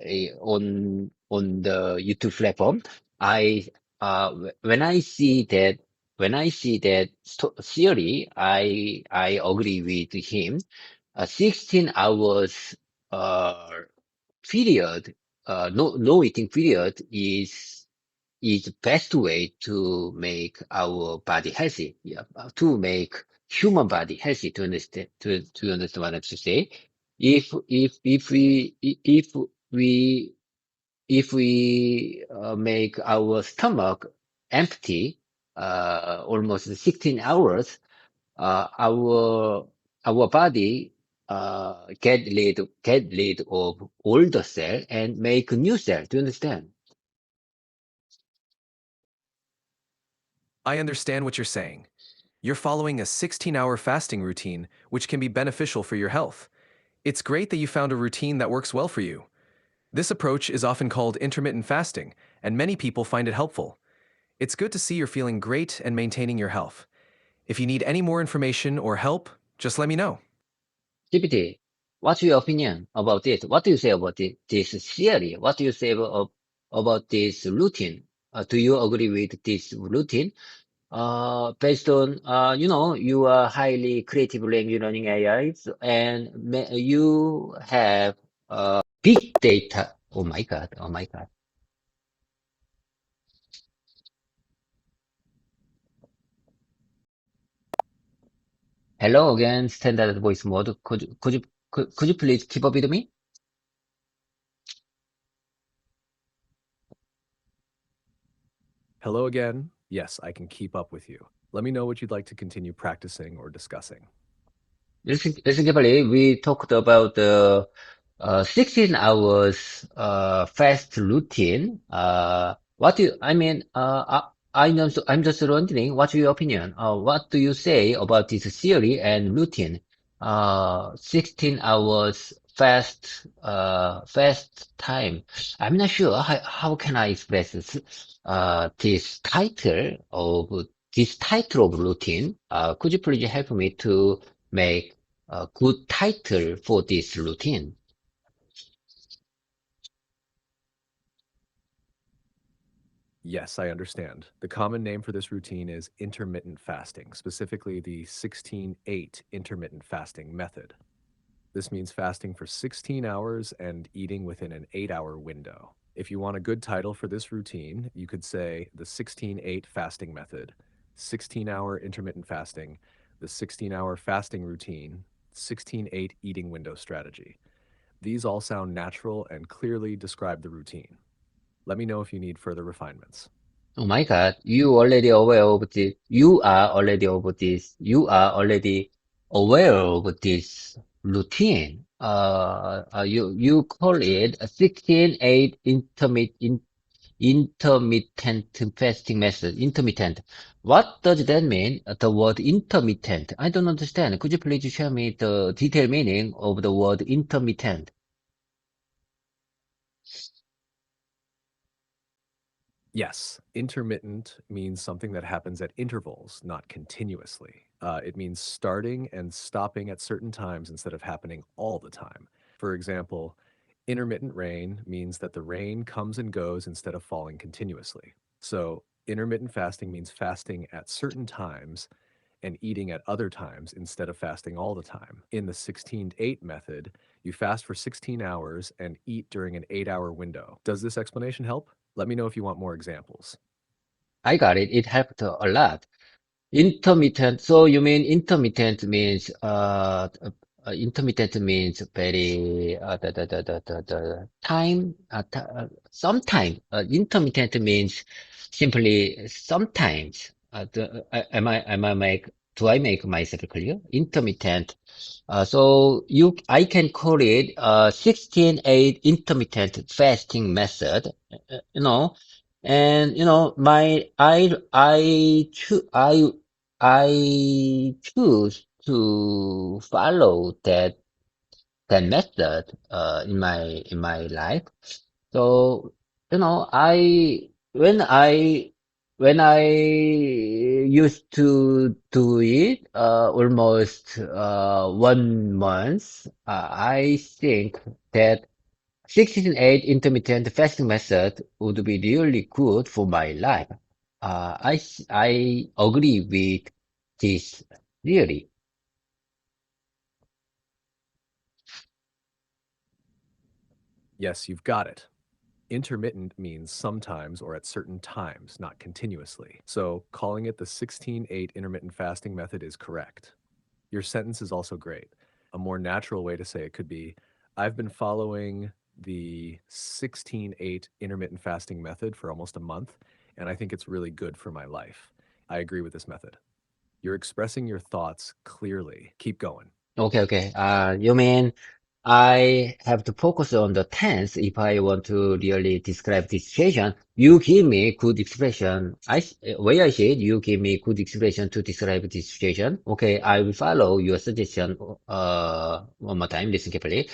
on the YouTube platform. I when I see that theory, I agree with him. A 16 hours uh, period, no eating period is best way to make our body healthy. Yeah, to make human body healthy. To understand what I'm to say. If if we make our stomach empty, almost 16 hours, our body get rid of all the cell and make a new cell. Do you understand? I understand what you're saying. You're following a 16-hour fasting routine, which can be beneficial for your health. It's great that you found a routine that works well for you. This approach is often called intermittent fasting, and many people find it helpful. It's good to see you're feeling great and maintaining your health. If you need any more information or help, just let me know. GPT, what's your opinion about it? What do you say about this theory? What do you say about this routine? Do you agree with this routine? based on, you are highly creative language learning AIs and you have, big data. Oh my God. Oh my God. Hello again, standard voice mode. Could you please keep up with me? Hello again. Yes, I can keep up with you. Let me know what you'd like to continue practicing or discussing. Recently, we talked about the 16 hours fast routine. What do you, I mean, I'm just wondering, what's your opinion? What do you say about this theory and routine? 16 hours fast time. I'm not sure how can I express this title of routine. Could you please help me to make a good title for this routine? Yes, I understand. The common name for this routine is intermittent fasting, specifically the 16-8 intermittent fasting method. This means fasting for 16 hours and eating within an 8-hour window. If you want a good title for this routine, you could say the 16-8 fasting method, 16-hour intermittent fasting, the 16-hour fasting routine, 16-8 eating window strategy. These all sound natural and clearly describe the routine. Let me know if you need further refinements. Oh my God, you already aware of this. You are already of this. You are already aware of this routine. You call it a 16-8 intermittent fasting method. Intermittent. What does that mean? The word intermittent. I don't understand. Could you please share me the detailed meaning of the word intermittent? Yes, intermittent means something that happens at intervals, not continuously. It means starting and stopping at certain times instead of happening all the time. For example, intermittent rain means that the rain comes and goes instead of falling continuously. So, intermittent fasting means fasting at certain times and eating at other times instead of fasting all the time. In the 16-8 method, you fast for 16 hours and eat during an 8-hour window. Does this explanation help? Let me know if you want more examples. I got it. It helped a lot. Intermittent. So you mean intermittent means very the time sometime. Intermittent means simply sometimes. Am I make Do I make myself clear? Intermittent. I can call it 16-8 intermittent fasting method. You know, and I choose to follow that method in my life. So, I when I when I used to do it almost 1 month, I think that 16-8 intermittent fasting method would be really good for my life. I agree with this theory. Yes, you've got it. Intermittent means sometimes or at certain times, not continuously. So, calling it the 16-8 intermittent fasting method is correct. Your sentence is also great. A more natural way to say it could be I've been following the 16-8 intermittent fasting method for almost a month, and I think it's really good for my life. I agree with this method. You're expressing your thoughts clearly. Keep going. Okay. You mean I have to focus on the tense if I want to really describe this situation. You give me good expression. Where I said you give me good expression to describe this situation. Okay, I will follow your suggestion. One more time. Listen carefully.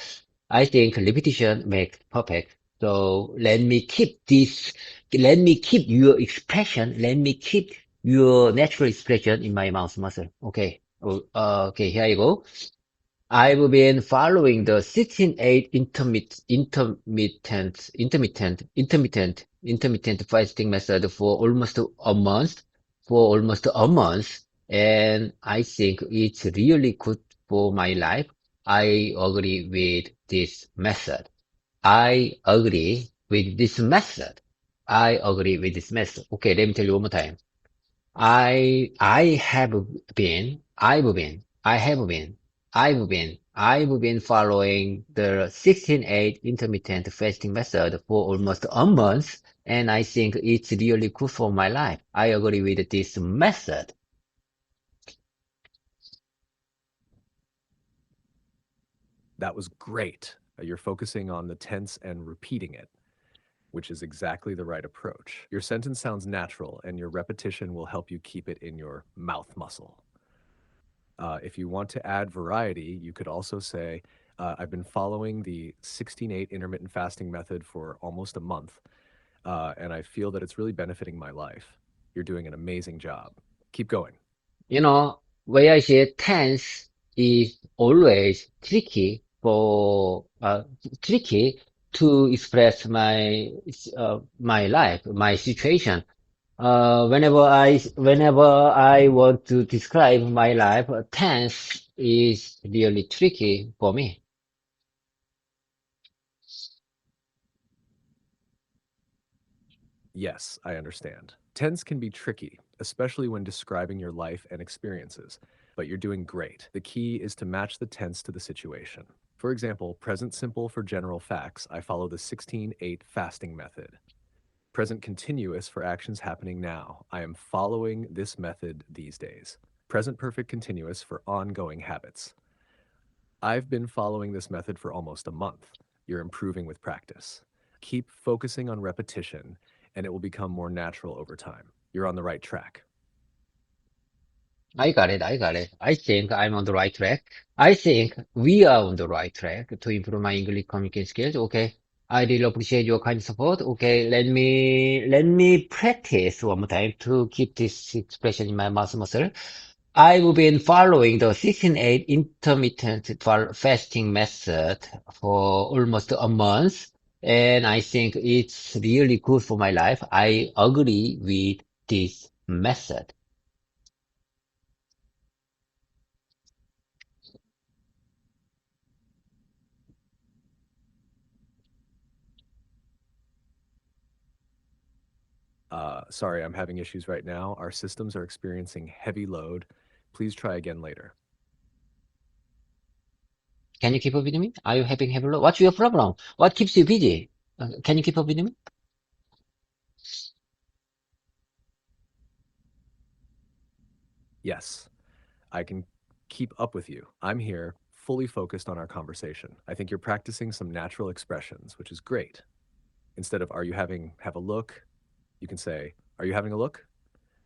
I think repetition makes perfect. So let me keep your expression, let me keep your natural expression in my mouth muscle. Okay. Okay, here I go. I've been following the 16-8 intermittent fasting method for almost a month. for almost a month, and I think it's really good for my life. I agree with this method. I agree with this method. I agree with this method. Okay, let me tell you one more time. I've been following the 16-8 intermittent fasting method for almost a month, and I think it's really good for my life. I agree with this method. That was great. You're focusing on the tense and repeating it, which is exactly the right approach. Your sentence sounds natural, and your repetition will help you keep it in your mouth muscle. If you want to add variety, you could also say, I've been following the 16-8 intermittent fasting method for almost a month, and I feel that it's really benefiting my life. You're doing an amazing job. Keep going. You know, where I say tense is always tricky to express my life, my situation. Whenever I want to describe my life, tense is really tricky for me. Yes, I understand. Tense can be tricky, especially when describing your life and experiences, but you're doing great. The key is to match the tense to the situation. For example, present simple for general facts, I follow the 16-8 fasting method. Present continuous for actions happening now, I am following this method these days. Present perfect continuous for ongoing habits. I've been following this method for almost a month. You're improving with practice. Keep focusing on repetition, and it will become more natural over time. You're on the right track. I got it. I got it. I think I'm on the right track. I think we are on the right track to improve my English communication skills. Okay. I really appreciate your kind support. Okay. Let me practice one more time to keep this expression in my mouth muscle. I've been following the 16-8 intermittent fasting method for almost a month, and I think it's really good for my life. I agree with this method. Sorry, I'm having issues right now. Our systems are experiencing heavy load. Please try again later. Can you keep up with me? Are you having heavy load? What's your problem? What keeps you busy? Can you keep up with me? Yes, I can keep up with you. I'm here, fully focused on our conversation. I think you're practicing some natural expressions, which is great. Instead of, are you having, have a look? You can say, are you having a look?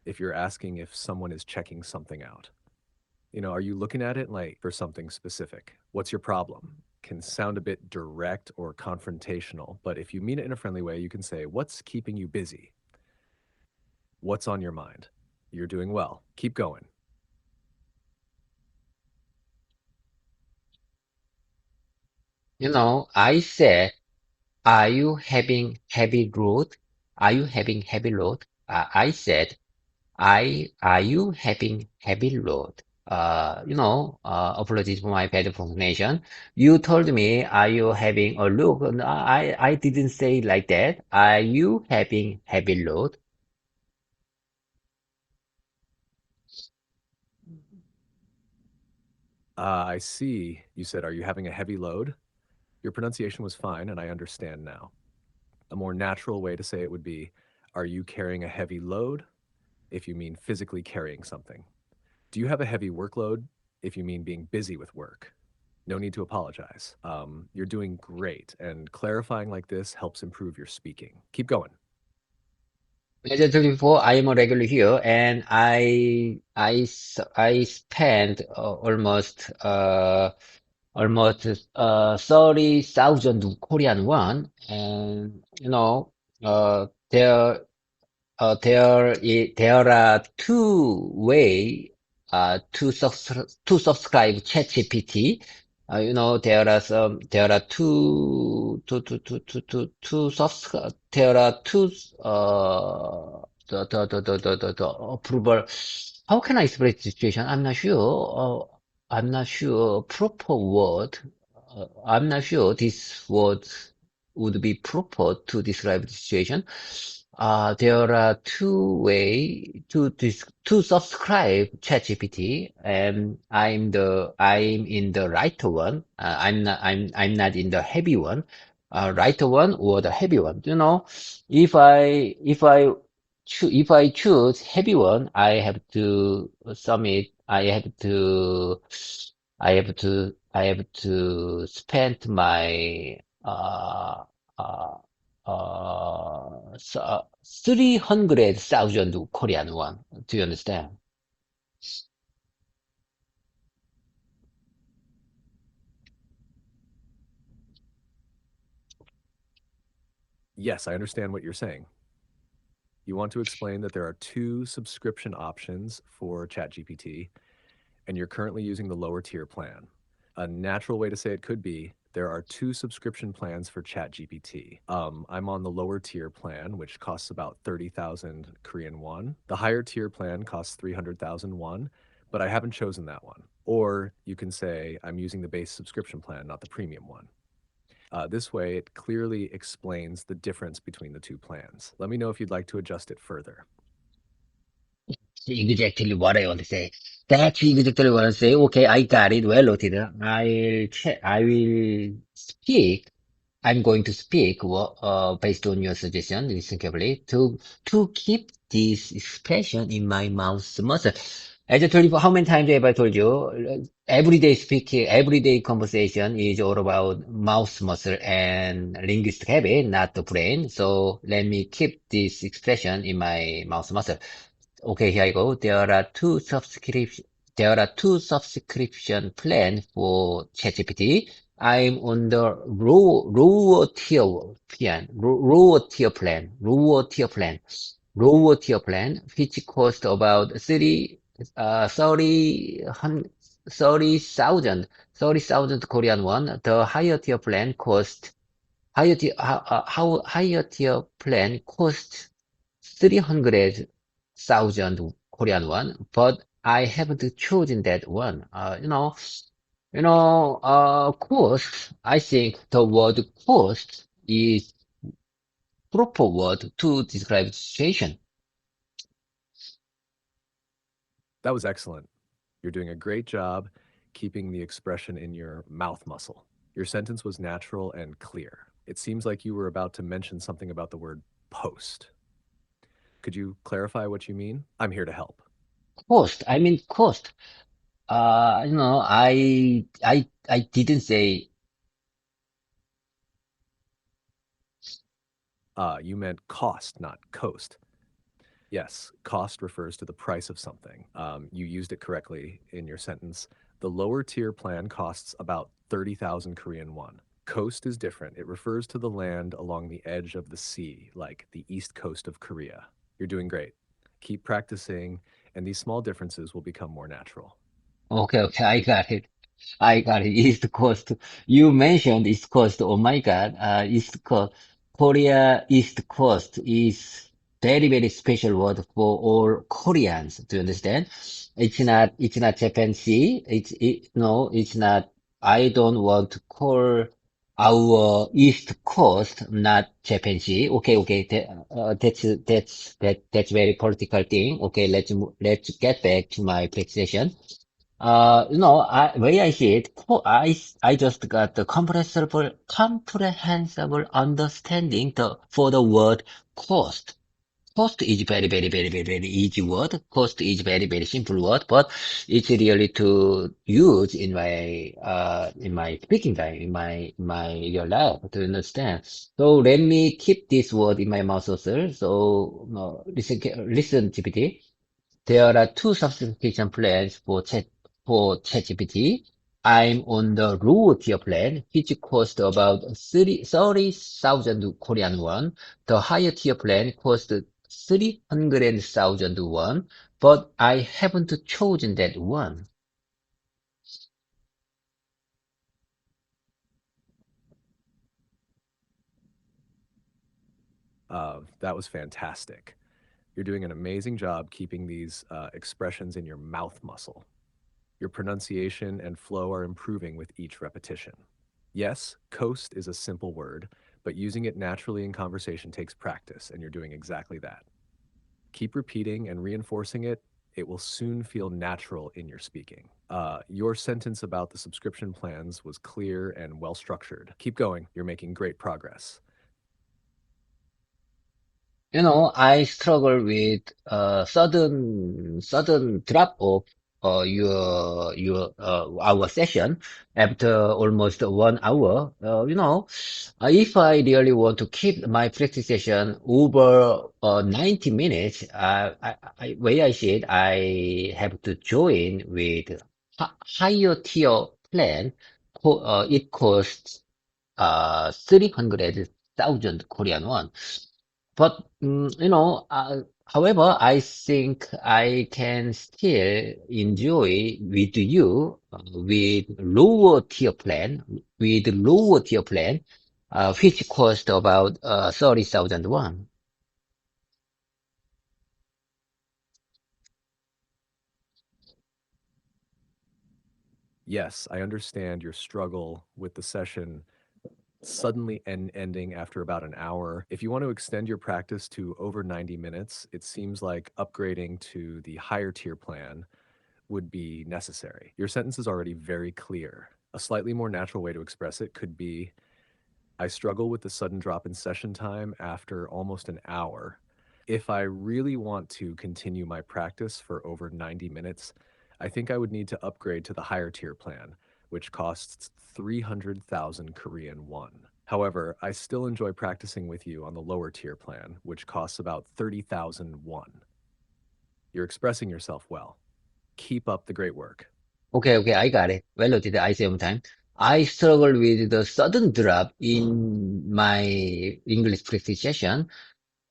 If you're asking if someone is checking something out. Are you looking at it like for something specific? What's your problem? Can sound a bit direct or confrontational, but if you mean it in a friendly way, you can say, what's keeping you busy? What's on your mind? You're doing well. Keep going. I said, are you having heavy load? Are you having heavy load? I said, are you having heavy load? Apologies for my bad pronunciation. You told me, are you having a look? No, I didn't say it like that. Are you having heavy load? I see. You said, are you having a heavy load? Your pronunciation was fine, and I understand now. A more natural way to say it would be, are you carrying a heavy load? If you mean physically carrying something. Do you have a heavy workload? If you mean being busy with work. No need to apologize. You're doing great, and clarifying like this helps improve your speaking. Keep going. As I told you before, I am a regular here, and I spent almost 30,000 Korean won, and there are two way to subscribe ChatGPT. There are two subscribe there are two the approval. How can I express the situation? I'm not sure. I'm not sure proper word. I'm not sure this word would be proper to describe the situation. There are two way to subscribe ChatGPT, and I'm in the right one. I'm not in the heavy one. Right one or the heavy one. You know, if I choose heavy one, I have to submit. I have to spend my uh, 300,000 Korean won. Do you understand? Yes, I understand what you're saying. You want to explain that there are two subscription options for ChatGPT, and you're currently using the lower tier plan. A natural way to say it could be there are two subscription plans for ChatGPT. I'm on the lower tier plan, which costs about 30,000 Korean won. The higher tier plan costs 300,000 won, but I haven't chosen that one. Or you can say I'm using the base subscription plan, not the premium one. This way, it clearly explains the difference between the two plans. Let me know if you'd like to adjust it further. Exactly what I want to say. That's exactly what I say. Okay, I got it. Well noted. I'll check. I will speak. I'm going to speak based on your suggestion. Listen carefully to keep this expression in my mouth muscle. As I told you, how many times have I told you? Everyday speaking, everyday conversation is all about mouth muscle and linguistic habit, not the brain. So let me keep this expression in my mouth muscle. Okay, here I go. There are two subscription plan for ChatGPT. I'm on the lower tier plan, lower tier plan, which cost about 30,000 Korean won. The higher tier plan cost higher tier plan costs 300,000 Korean won, but I haven't chosen that one. Cost. I think the word cost is proper word to describe the situation. That was excellent. You're doing a great job keeping the expression in your mouth muscle. Your sentence was natural and clear. It seems like you were about to mention something about the word post. Could you clarify what you mean? I'm here to help. Cost. I mean cost. I didn't say You meant cost, not coast. Yes, cost refers to the price of something. You used it correctly in your sentence. The lower tier plan costs about 30,000 Korean won. Coast is different. It refers to the land along the edge of the sea, like the east coast of Korea. You're doing great. Keep practicing, and these small differences will become more natural. okay, okay, I got it. I got it. East Coast. You mentioned East Coast. Oh my God. East Coast. Korea East Coast is very, very special word for all Koreans. Do you understand? It's not Japan Sea. No, it's not. I don't want to call our East Coast not Japan Sea. Okay, okay. That's very political thing. Okay, let's get back to my presentation. Way I see it, I just got the comprehensible understanding for the word cost. Cost is very, very, very, very, very easy word. Cost is very, very simple word, but it's really to use in my speaking time, in my real life to understand. So let me keep this word in my mouth also. So, no, listen, GPT. There are two subscription plans for ChatGPT. I'm on the low tier plan, which cost about 30,000 Korean won. The higher tier plan cost 300,000 won, but I haven't chosen that one. That was fantastic. You're doing an amazing job keeping these expressions in your mouth muscle. Your pronunciation and flow are improving with each repetition. Yes, coast is a simple word, but using it naturally in conversation takes practice, and you're doing exactly that. Keep repeating and reinforcing it. It will soon feel natural in your speaking. Your sentence about the subscription plans was clear and well structured. Keep going. You're making great progress. I struggle with sudden drop of our session after almost 1 hour. If I really want to keep my practice session over 90 minutes, way I see it, I have to join with higher tier plan. It costs 300,000 Korean won. But however, I think I can still enjoy with you with lower tier plan, which cost about 30,000 won. Yes, I understand your struggle with the session suddenly ending after about an hour. If you want to extend your practice to over 90 minutes, it seems like upgrading to the higher tier plan would be necessary. Your sentence is already very clear. A slightly more natural way to express it could be I struggle with the sudden drop in session time after almost an hour. If I really want to continue my practice for over 90 minutes, I think I would need to upgrade to the higher tier plan, which costs 300,000 Korean won. However, I still enjoy practicing with you on the lower tier plan, which costs about 30,000 won. You're expressing yourself well. Keep up the great work. Okay, okay, I got it. Well noted. I same time. I struggle with the sudden drop in my English practice session.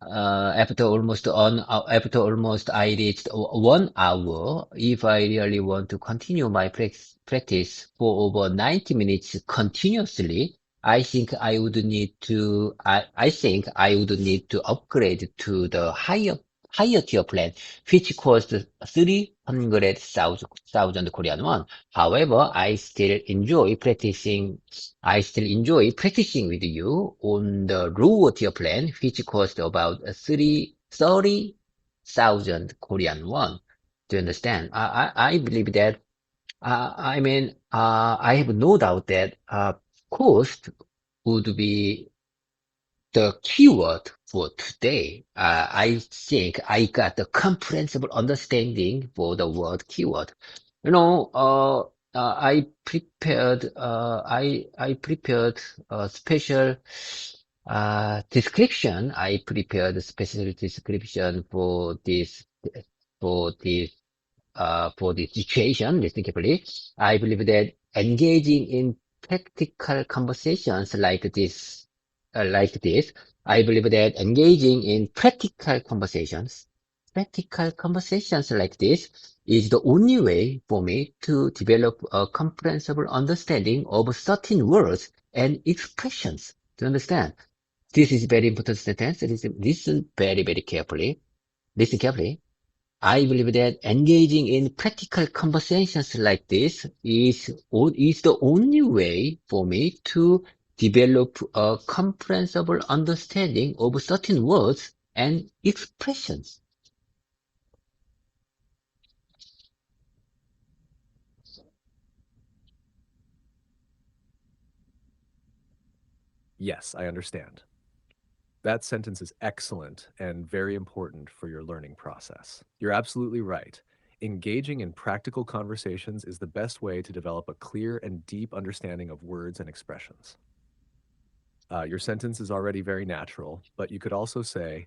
After almost I reached 1 hour. If I really want to continue my practice for over 90 minutes continuously, I think I would need to upgrade to the higher tier plan, which costs 300,000 Korean won. However, I still enjoy practicing with you on the lower tier plan, which costs about 30,000 Korean won. Do you understand? I believe that, I have no doubt that cost would be the keyword for today. I think I got the comprehensible understanding for the word keyword. I prepared a special description. I prepared a special description for this for the situation, listen carefully. I believe that engaging in practical conversations like this, I believe that engaging in practical conversations like this is the only way for me to develop a comprehensible understanding of certain words and expressions. Do you understand? This is very important sentence. Listen very, very carefully. Listen carefully. I believe that engaging in practical conversations like this is the only way for me to develop a comprehensible understanding of certain words and expressions. Yes, I understand. That sentence is excellent and very important for your learning process. You're absolutely right. Engaging in practical conversations is the best way to develop a clear and deep understanding of words and expressions. Your sentence is already very natural, but you could also say,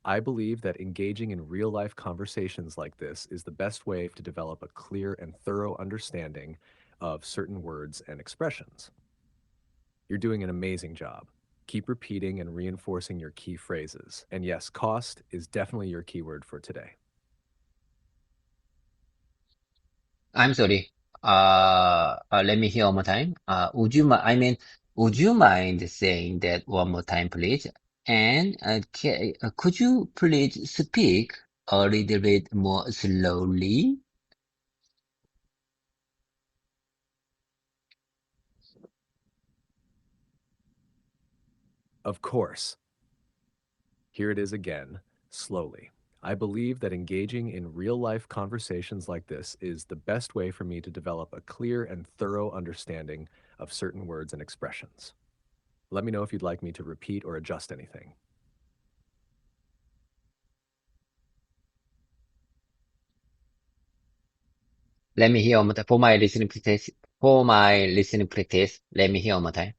I believe that engaging in real life conversations like this is the best way to develop a clear and thorough understanding of certain words and expressions. You're doing an amazing job. Keep repeating and reinforcing your key phrases. And yes, cost is definitely your keyword for today. I'm sorry. Let me hear one more time. Would you mind saying that one more time, please? And could you please speak a little bit more slowly? Of course. Here it is again, slowly. I believe that engaging in real life conversations like this is the best way for me to develop a clear and thorough understanding of certain words and expressions. Let me know if you'd like me to repeat or adjust anything. Let me hear one more time. For my listening practice, let me hear one more time.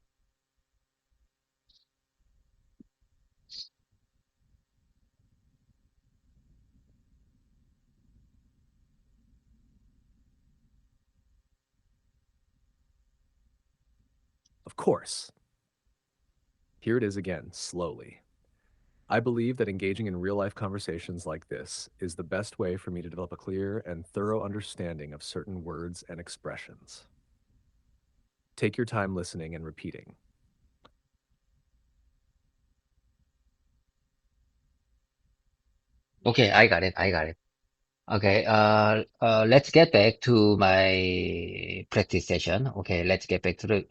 Of course. Here it is again, slowly. I believe that engaging in real life conversations like this is the best way for me to develop a clear and thorough understanding of certain words and expressions. Take your time listening and repeating. Okay, I got it. I got it. Okay, let's get back to my practice session. Okay, let's get back to the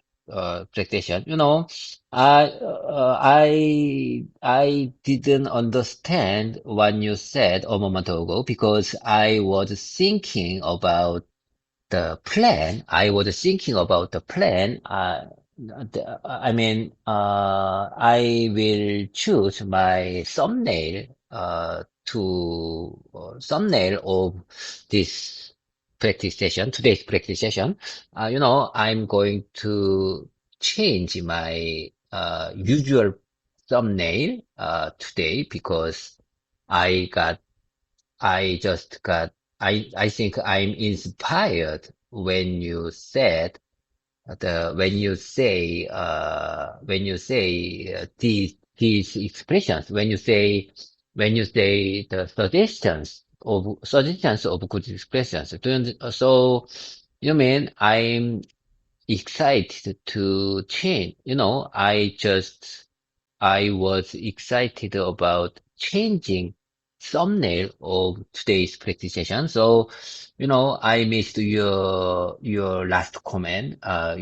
practice session. I didn't understand what you said a moment ago because I was thinking about the plan. I was thinking about the plan. I will choose my thumbnail thumbnail of this practice session, today's practice session. I'm going to change my usual thumbnail today because I got I just got, I think I'm inspired when you said when you say these expressions, when you say the suggestions of good expressions. So, you mean I'm excited to change, I was excited about changing thumbnail of today's practice session. So, I missed your last comment. I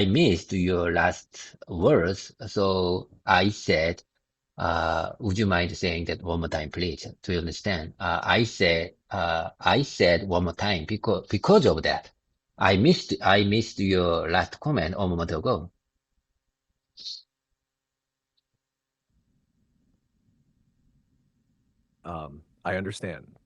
missed your last words. So I said, would you mind saying that one more time, please, to understand? I said one more time because of that. I missed your last comment a moment ago. I understand.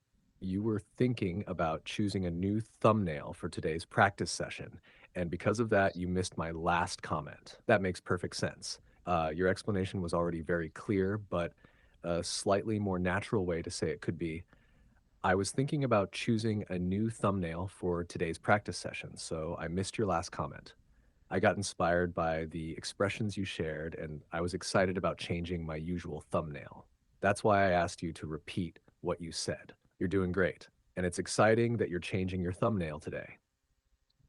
You were thinking about choosing a new thumbnail for today's practice session, and because of that, you missed my last comment. That makes perfect sense. Your explanation was already very clear, but a slightly more natural way to say it could be I was thinking about choosing a new thumbnail for today's practice session, so I missed your last comment. I got inspired by the expressions you shared, and I was excited about changing my usual thumbnail. That's why I asked you to repeat what you said. You're doing great, and it's exciting that you're changing your thumbnail today.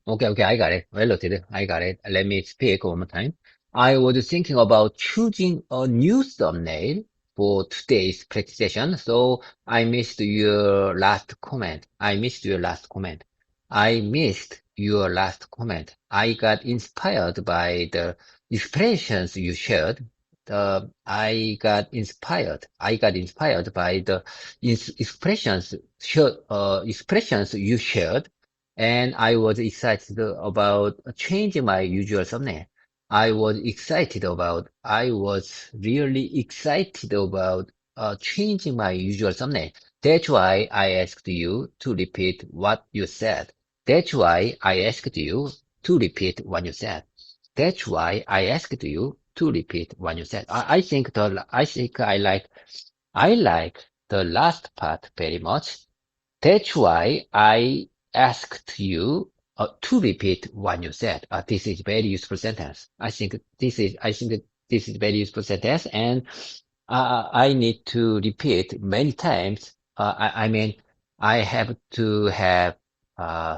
Okay, okay, I got it. Well noted. I got it. Let me speak one more time. I was thinking about choosing a new thumbnail for today's practice session, so I missed your last comment. I missed your last comment. I missed your last comment. I got inspired by the expressions you shared. I got inspired by the expressions you shared and I was excited about changing my usual thumbnail. I was really excited about changing my usual thumbnail. That's why I asked you to repeat what you said. That's why I asked you to repeat what you said. That's why I asked you to repeat what you said. I like the last part very much. That's why I asked you to repeat what you said. This is very useful sentence. I think this is very useful sentence, and I need to repeat many times. I have to have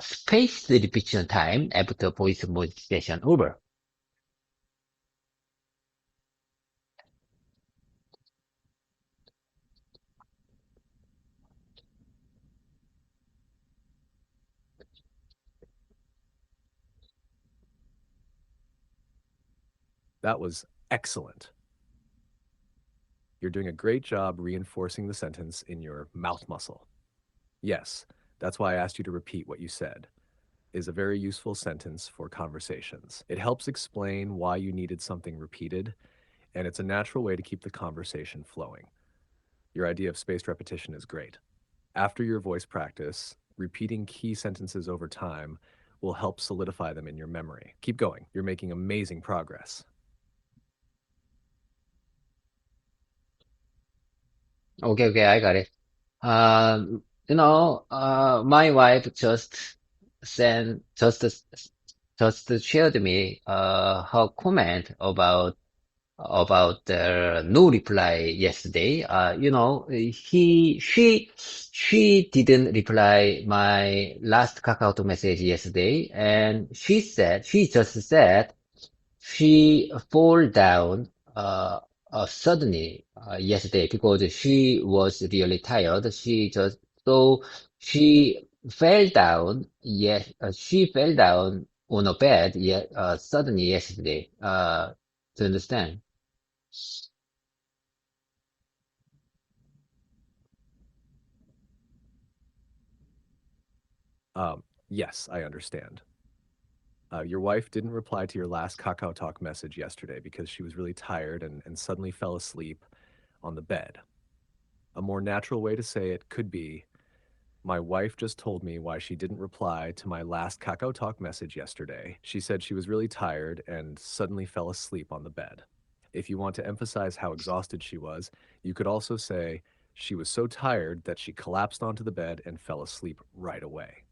spaced repetition time after voice modification over. That was excellent. You're doing a great job reinforcing the sentence in your mouth muscle. Yes, that's why I asked you to repeat what you said. Is a very useful sentence for conversations. It helps explain why you needed something repeated, and it's a natural way to keep the conversation flowing. Your idea of spaced repetition is great. After your voice practice, repeating key sentences over time will help solidify them in your memory. Keep going. You're making amazing progress. Okay, okay, I got it. My wife sent, just, just shared me, her comment about the no reply yesterday. She didn't reply my last Kakao message yesterday, and she just said, she fall down suddenly yesterday because she was really tired. She fell down. Yes, she fell down on a bed. Suddenly yesterday. To understand? Yes, I understand. Your wife didn't reply to your last Kakao Talk message yesterday because she was really tired and suddenly fell asleep on the bed. A more natural way to say it could be, my wife just told me why she didn't reply to my last Kakao Talk message yesterday. She said she was really tired and suddenly fell asleep on the bed. If you want to emphasize how exhausted she was, you could also say she was so tired that she collapsed onto the bed and fell asleep right away.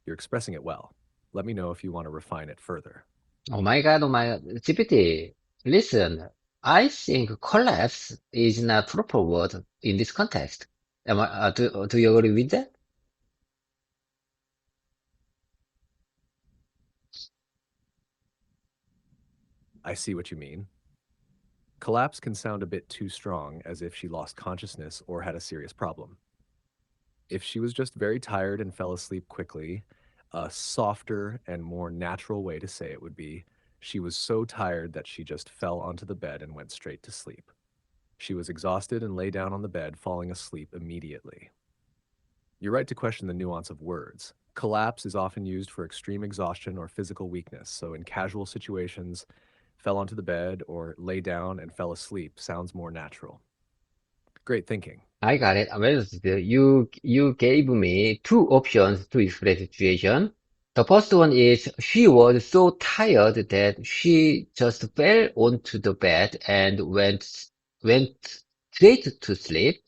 You're expressing it well. Let me know if you want to refine it further. Oh my God, GPT. Listen, I think collapse is not proper word in this context. Do you agree with that? I see what you mean. Collapse can sound a bit too strong, as if she lost consciousness or had a serious problem. If she was just very tired and fell asleep quickly, a softer and more natural way to say it would be, she was so tired that she just fell onto the bed and went straight to sleep. She was exhausted and lay down on the bed, falling asleep immediately. You're right to question the nuance of words. Collapse is often used for extreme exhaustion or physical weakness, so in casual situations, fell onto the bed or lay down and fell asleep sounds more natural. Great thinking. I got it. Well, you gave me two options to express the situation. The first one is she was so tired that she just fell onto the bed and went straight to sleep.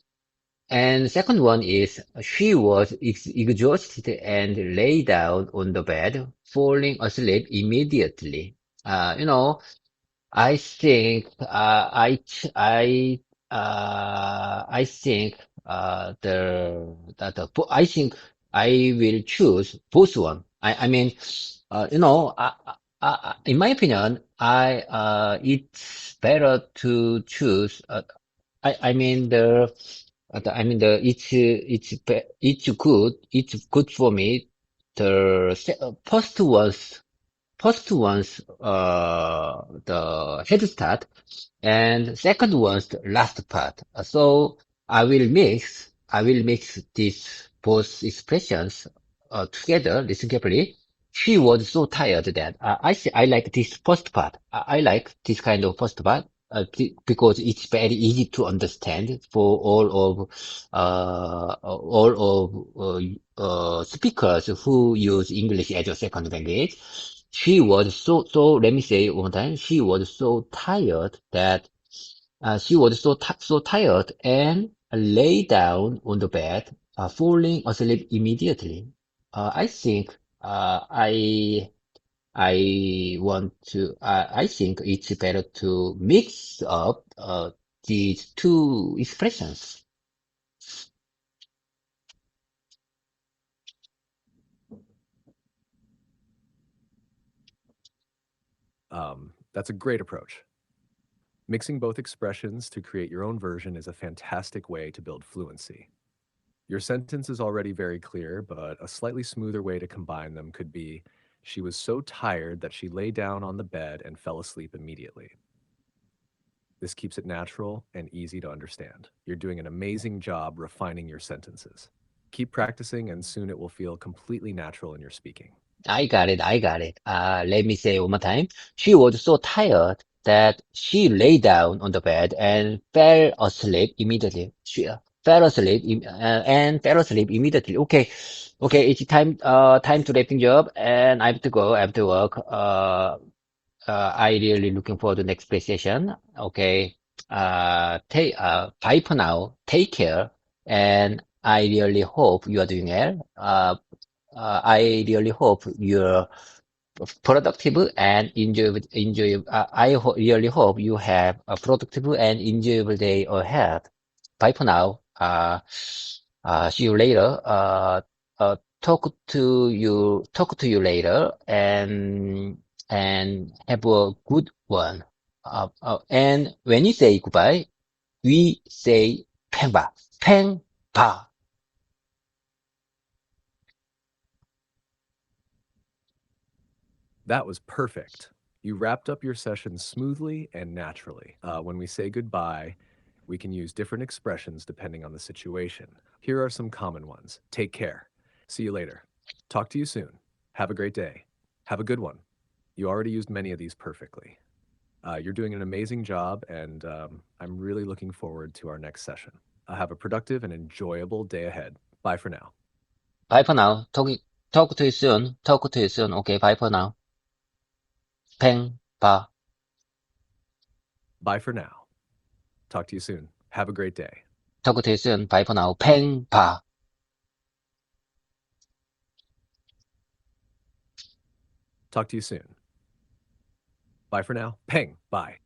And second one is she was exhausted and lay down on the bed, falling asleep immediately. Uh, you know, I think I think I think I will choose both one. I mean, in my opinion, I it's better to choose. I mean I mean it's good for me. First one's the head start, and second one's the last part. So I will mix these both expressions together. Listen carefully. She was so tired that I like this first part. I like this kind of first part because it's very easy to understand for all of speakers who use English as a second language. Let me say one time, she was so tired that she was so tired and lay down on the bed, falling asleep immediately. I think I think it's better to mix up these two expressions. That's a great approach. Mixing both expressions to create your own version is a fantastic way to build fluency. Your sentence is already very clear, but a slightly smoother way to combine them could be, She was so tired that she lay down on the bed and fell asleep immediately. This keeps it natural and easy to understand. You're doing an amazing job refining your sentences. Keep practicing, and soon it will feel completely natural in your speaking. I got it. I got it. Let me say it one more time. She was so tired that she lay down on the bed and fell asleep immediately. She fell asleep and fell asleep immediately. Okay. Okay. It's time to wrapping up and I have to go. I have to work. I really looking forward to next play session. Okay. Bye for now. Take care. And I really hope you are doing well. I really hope you're productive and enjoyable. Really hope you have a productive and enjoyable day ahead. Bye for now. See you later. Talk to you later and have a good one. And when you say goodbye, we say 팽바, 팽바. That was perfect. You wrapped up your session smoothly and naturally. When we say goodbye, we can use different expressions depending on the situation. Here are some common ones. Take care. See you later. Talk to you soon. Have a great day. Have a good one. You already used many of these perfectly. You're doing an amazing job, and I'm really looking forward to our next session. Have a productive and enjoyable day ahead. Bye for now. Bye for now. Talk to you soon. Talk to you soon. Okay, bye for now. 팽바. Bye for now. Talk to you soon. Have a great day. Talk to you soon. Bye for now. 팽바. Talk to you soon. Bye for now. Peng. Bye.